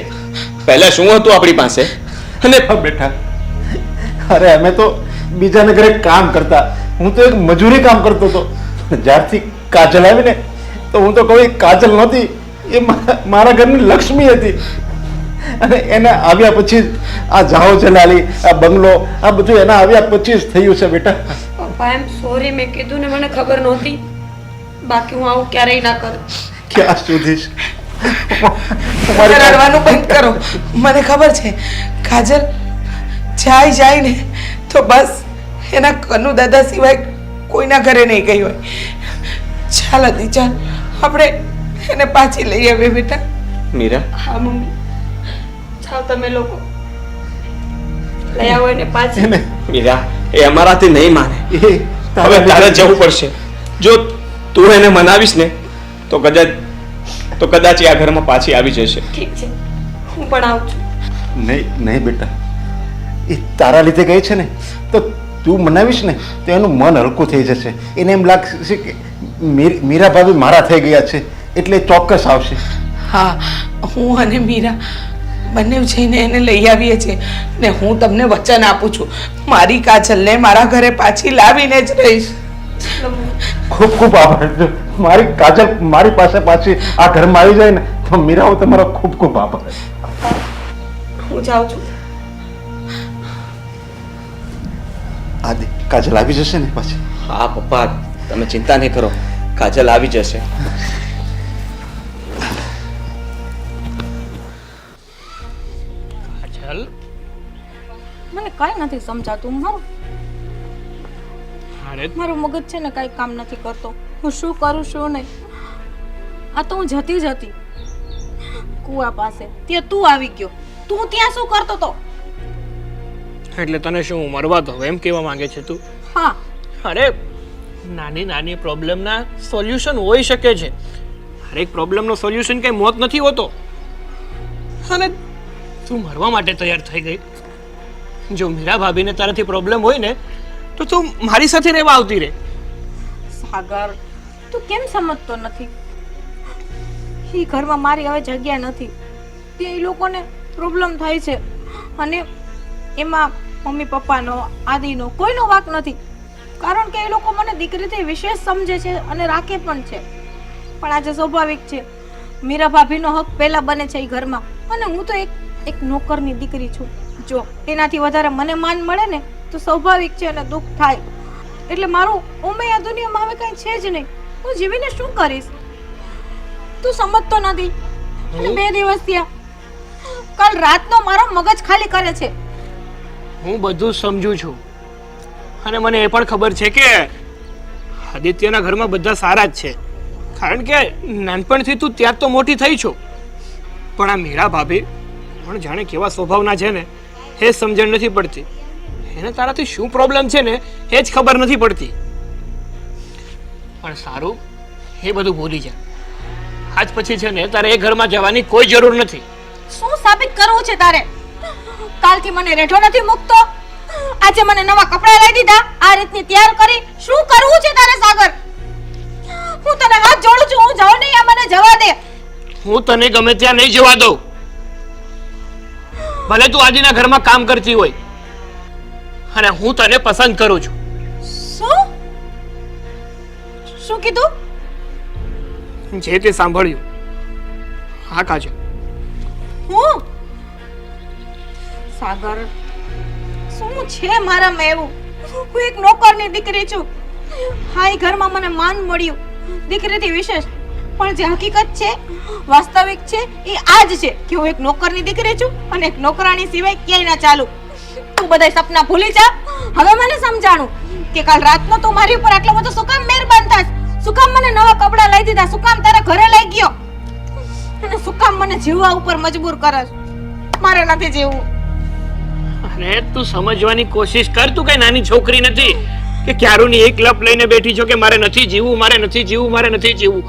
પહેલા શું હતું આપણી પાસે? અને બેટા, અરે અમે તો બીજાને ઘરે કામ કરતા, હું તો એક મજૂરી કામ કરતો હતો. જ્યારથી કાજલ આવી ને તો હું તો કોઈ કાજલ નહોતી, એ મારા ઘરની લક્ષ્મી હતી. અને એને આવ્યા પછી આ જાઓ જલાલી, આ બંગલો, આ બધું એના આવ્યા પછી જ થયું છે બેટા. પપ્પા, આઈ એમ સોરી. મેં કીધું ને, મને ખબર નહોતી. બાકી હું આવું ક્યારેય ના કરું. ક્યાં સુધી રડવાનું બંધ કરો. મને ખબર છે કાજલ જાય ને તો બસ એના કનુ દાદા સિવાય કોઈના ઘરે નહીં ગઈ હોય. ચાલ હતી, ચાલ આપણે એને પાછી લઈ આવીએ બેટા. મીરા, હા મમ્મી, જાઓ તમે લોકો લઈ આવો એને પાછી. મીરા, એ અમારાથી નહીં માને. એ હવે તારે જવું પડશે. જો તું એને મનાવીશ ને તો કદાચ એ આ ઘરમાં પાછી આવી જશે. ઠીક છે, હું પણ આવું છું. નહીં બેટા, એ તારા લીધે ગઈ છે ને, તો તું મનાવીશ ને તો એનું મન હલકું થઈ જશે. એને એમ લાગશે કે મીરા ભાભી મારા થઈ ગયા છે એટલે ચોક્કસ આવશે. હા, હું અને મીરા બંને જઈને એને લઈ આવીએ છીએ ને હું તમને વચન આપું છું, મારી કાજલને મારા ઘરે પાછી લાવીને જ રહીશ. ખૂબ ખૂબ આભાર. જો મારી કાજલ મારી પાસે પાછી આ ઘરમાં આવી જાય ને તો મીરા, હું તમારો ખૂબ ખૂબ આભાર. હું જાઉં છું. આદિ, કાજલ આવી જશે ને પાછી? હા પપ્પા, તમે ચિંતા નહીં કરો, કાજલ આવી જશે. કાજલ, મને કાંઈ નથી સમજાતું. મારું મગજ છે ને કાંઈ કામ નથી કરતો. હું શું કરું શું નહીં. આ તો હું જતી જ હતી કુવા પાસે, ત્યાં તું આવી ગયો. તું ત્યાં શું કરતો તો? એટલે તને શું મરવા દો એમ કહેવા માંગે છે તું? હા અરે નાની નાની પ્રોબ્લેમના સોલ્યુશન હોઈ શકે છે. હરેક પ્રોબ્લેમનો સોલ્યુશન કંઈ મોત નથી હોતો. અને તું મરવા માટે તૈયાર થઈ ગઈ. જો મીરા ભાભીને તારાથી પ્રોબ્લેમ હોય ને તો તું મારી સાથે રહેવા આવતી રહે. સાગર તું કેમ સમજતો નથી? એ ઘરમાં મારી હવે જગ્યા નથી. તે એ લોકોને પ્રોબ્લેમ થાય છે અને એમાં મમ્મી પપ્પાનો આદિનો કોઈનો વાંક નથી. કારણ કે એ લોકો મને દીકરીથી વિશેષ સમજે છે અને રાખે પણ છે. પણ આજે સ્વાભાવિક છે, મીરા ભાભીનો હક પહેલા બને છે એ ઘરમાં, અને હું તો એક નોકરની દીકરી છું. જો એનાથી વધારે મને માન મળે ને તો સ્વાભાવિક છે અને દુઃખ થાય. એટલે મારું ઉમેય આ દુનિયામાં હવે કંઈ છે જ નહીં. હું જીવીને શું કરીશ? તું સમજતો નથી. અને 2 દિવસ થયા, કાલ રાતનો મારો મગજ ખાલી કરે છે. હું બધું સમજુ છું અને મને એ પણ ખબર છે કે આદિત્યના ઘરમાં બધા સારા જ છે. કારણ કે નાનપણથી તું ત્યાં તો મોટી થઈ છો. પણ આ મીરા ભાભી પણ જાણે કેવા સ્વભાવના છે ને એ સમજણ નથી પડતી. એને તારાથી શું પ્રોબ્લેમ છે ને એ જ ખબર નથી પડતી. પણ સારું, એ બધું ભૂલી જા. આજ પછી છે ને તારે એ ઘરમાં જવાની કોઈ જરૂર નથી. શું સાબિત કરવું છે તારે? કાલથી મને રેઠો નથી મૂકતો. આજે મને નવા કપડાં લઈ દીધા, આ રીતની તૈયાર કરી. શું કરવું છે તારે સાગર? હું તને હાથ જોડું છું, હું જાઉં નહીં, આ મને જવા દે. હું તને ગમે ત્યાં નહીં જવા દઉં. ભલે તું આદિના ઘરમાં કામ કરતી હોય અને હું તને પસંદ કરું છું. શું શું કીધું? જે તે સાંભળ્યું. હા કાજલ, હું સાગર શું છે મારામાં એવું? હું એક નોકરની દીકરી છું. હા, એ ઘરમાં મને માન મળ્યું દીકરીથી વિશેષ, પણ જે હકીકત છે, વાસ્તવિક છે, એ આ જ છે કે હું એક નોકરની દીકરી છું અને એક નોકરાણી સિવાય ક્યાંય ના ચાલું. તું બધાય સપના ભૂલી જા. હવે મને સમજાણું કે કાલ રાતનો તું મારી ઉપર આટલો બધો શું કામ મહેરબાન થાસ? શું કામ મને નવા કપડાં લઈ દીધા? શું કામ તારા ઘરે લઈ ગયો? અને શું કામ મને જીવવા ઉપર મજબૂર કરસ? મારે નથી જીવવું. અરે તું સમજવાની કોશિશ કર. તું કઈ નાની છોકરી નથી કે ક્યારુની એક લપ લઈને બેઠી છો કે મારે નથી જીવવું, મારે નથી જીવવું, મારે નથી જીવવું.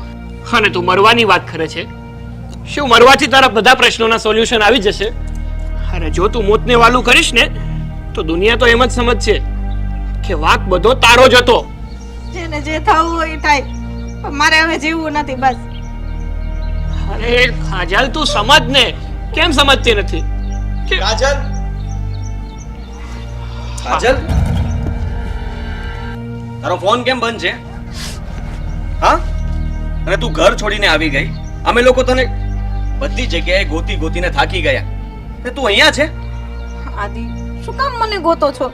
અને તું મરવાની વાત કરે છે. શું મરવાથી તારા બધા પ્રશ્નોના સોલ્યુશન આવી જશે? અરે જો તું મોતને વાલું કરીશ ને તો દુનિયા તો એમ જ સમજશે કે વાક બધો તારો જ હતો. જેને જે થવું હોય એ થાય, પણ મારે હવે જીવવું નથી, બસ. અરે કાજલ તું સમજ ને. કેમ સમજતી નથી? કાજલ, કાજલ, તારો ફોન કેમ બંધ છે? હા, અને તું ઘર છોડીને આવી ગઈ. અમે લોકો તને બધી જગ્યાએ ગોતી ગોતીને થાકી ગયા, અને તું અહીંયા છે? આદિ, શું કામ મને ગોતો છો?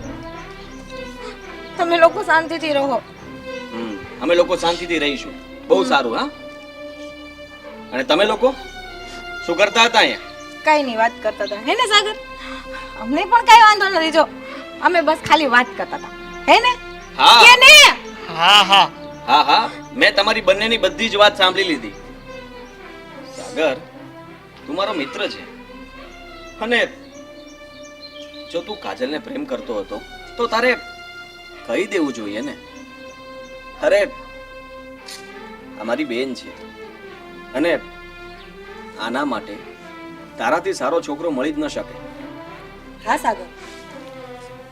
તમે લોકો શાંતિથી રહો. અમે લોકો શાંતિથી રહીશું. બહુ સારું. હા, અને તમે લોકો શું કરતા હતા અહીંયા? કઈ નહીં, વાત કરતા હતા, હે ને સાગર? અમને પણ કઈ વાંધો નથી. જો અમે બસ ખાલી વાત કરતા હતા, હે ને? હા કે ને? હા હા હા હા, મેં તમારી બંનેની બધી જ વાત સાંભળી લીધી. સાગર, તું મારો મિત્ર છે, અને જો તું કાજલને પ્રેમ કરતો હતો તો તારે કહી દેવું જોઈએ ને. અરે અમારી બેન છે, અને આના માટે તારાથી સારો છોકરો મળી જ ન શકે. હા સાગર,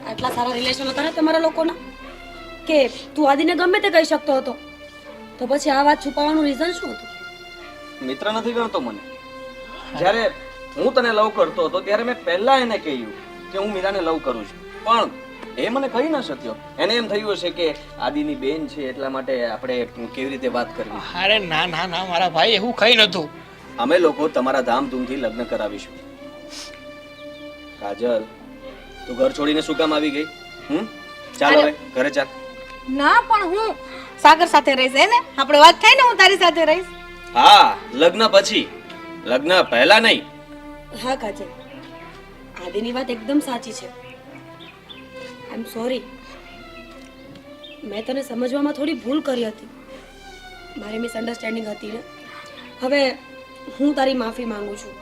આટલા સારા રિલેશન હતા ને તમારા લોકોના કે તું આદિને ગમે તે કહી શકતો હતો, તો પછી આ વાત છુપાવવાનું રીઝન શું હતું? મિત્ર નથી ગણતો મને. જ્યારે હું તને લવ કરતો હતો ત્યારે મેં પહેલા એને કહ્યું કે હું મીરાને લવ કરું છું, પણ એ મને કહી ન શક્યો. એને એમ થયું હશે કે આદિની બેન છે એટલા માટે આપણે કેવી રીતે વાત કરવી. અરે ના ના ના મારા ભાઈ, એવું કઈ નતું. અમે લોકો તમારા ધામધૂમથી લગ્ન કરાવીશું. કાજલ, તું ઘર છોડીને શું કામ આવી ગઈ? ચાલ હવે ઘરે ચાલ. ના, પણ હું સાગર સાથે રહીશ, હે ને? આપણે વાત થઈ ને, હું તારી સાથે રહીશ. હા, લગ્ન પછી, લગ્ન પહેલા નહીં. હા કાજલ, આદિની વાત એકદમ સાચી છે. આઈ એમ સોરી, મેં તને સમજવામાં થોડી ભૂલ કરી હતી. મારી મિસઅન્ડરસ્ટેન્ડિંગ હતી ને. હવે હું તારી માફી માંગુ છું.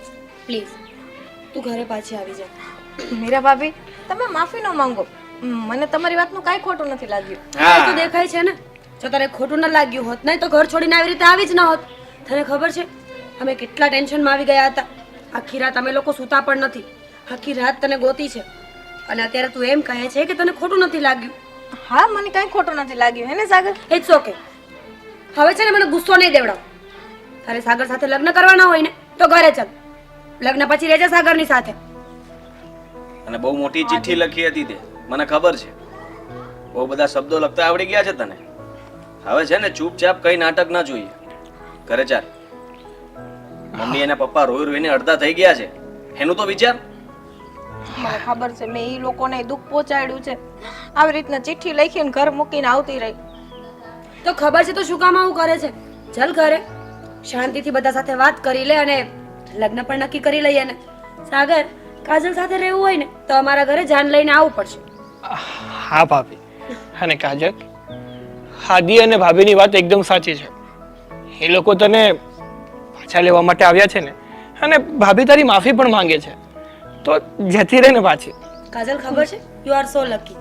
પ્લીઝ તું ઘરે પાછી આવી જા. મીરા ભાભી, તમે માફી ન માંગો. મને તમારી વાતનું કાંઈ ખોટું નથી લાગ્યું. એ તો દેખાય છે ને. જો તને ખોટું ન લાગ્યું હોત નહીં તો ઘર છોડીને આવી રીતે આવી જ ન હોત. તને ખબર છે અમે કેટલા ટેન્શનમાં આવી ગયા હતા. આખી રાત અમે લોકો સૂતા પણ નથી. આખી રાત તને ગોતી છે અને અત્યારે તું એમ કહે છે કે તને ખોટું નથી લાગ્યું. હા, મને કાંઈ ખોટું નથી લાગ્યું હે ને સાગર? It's okay. હવે છે ને મને ગુસ્સો નહીં દેવડાવ. તારે સાગર સાથે લગ્ન કરવાના હોય ને તો ઘરે ચાલ. લગ્ન પછી રહેજે સાગરની સાથે. અને બહુ મોટી ચિઠ્ઠી લખી હતી તે મને ખબર છે. બહુ બધા શબ્દો લખતા આવડી ગયા છે તને. હવે છે ને ચૂપચાપ કઈ નાટક ના જોઈએ. ઘરે ચાલ. મમ્મી અને પપ્પા રોઈ રોઈને અડધા થઈ ગયા છે. એનું તો વિચાર. મને ખબર છે મેં એ લોકોને દુઃખ પહોંચાડ્યું છે. આવી રીતના ચિઠ્ઠી લખીને ઘર મૂકીને આવતી રહી. તો ખબર છે તો શું કામ આવું કરે છે? ચાલ ઘરે શાંતિથી બધા સાથે વાત કરી લે અને લગ્ન પણ નક્કી કરી લઈએ ને. સાગર, કાજલ સાથે રહેવું હોય ને તો અમારા ઘરે જાન લઈને આવવું પડશે. હા ભાભી. અને કાજલ, હાદી અને ભાભીની વાત એકદમ સાચી છે. એ લોકો તને પાછા લેવા માટે આવ્યા છે ને, અને ભાભી તારી માફી પણ માંગે છે. તો જતી રહે ને પાછી. કાજલ, ખબર છે યુ આર સો લકી.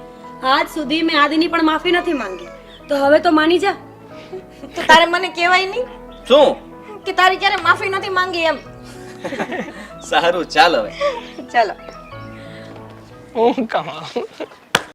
આજ સુધી મેં આદિની પણ માફી નથી માંગી, તો હવે તો માની જા. તો તારે મને કહેવાય નહીં શું? કે તારી ક્યારે માફી નથી માંગી એમ? સારું ચાલ હવે. ચાલો. હું કમા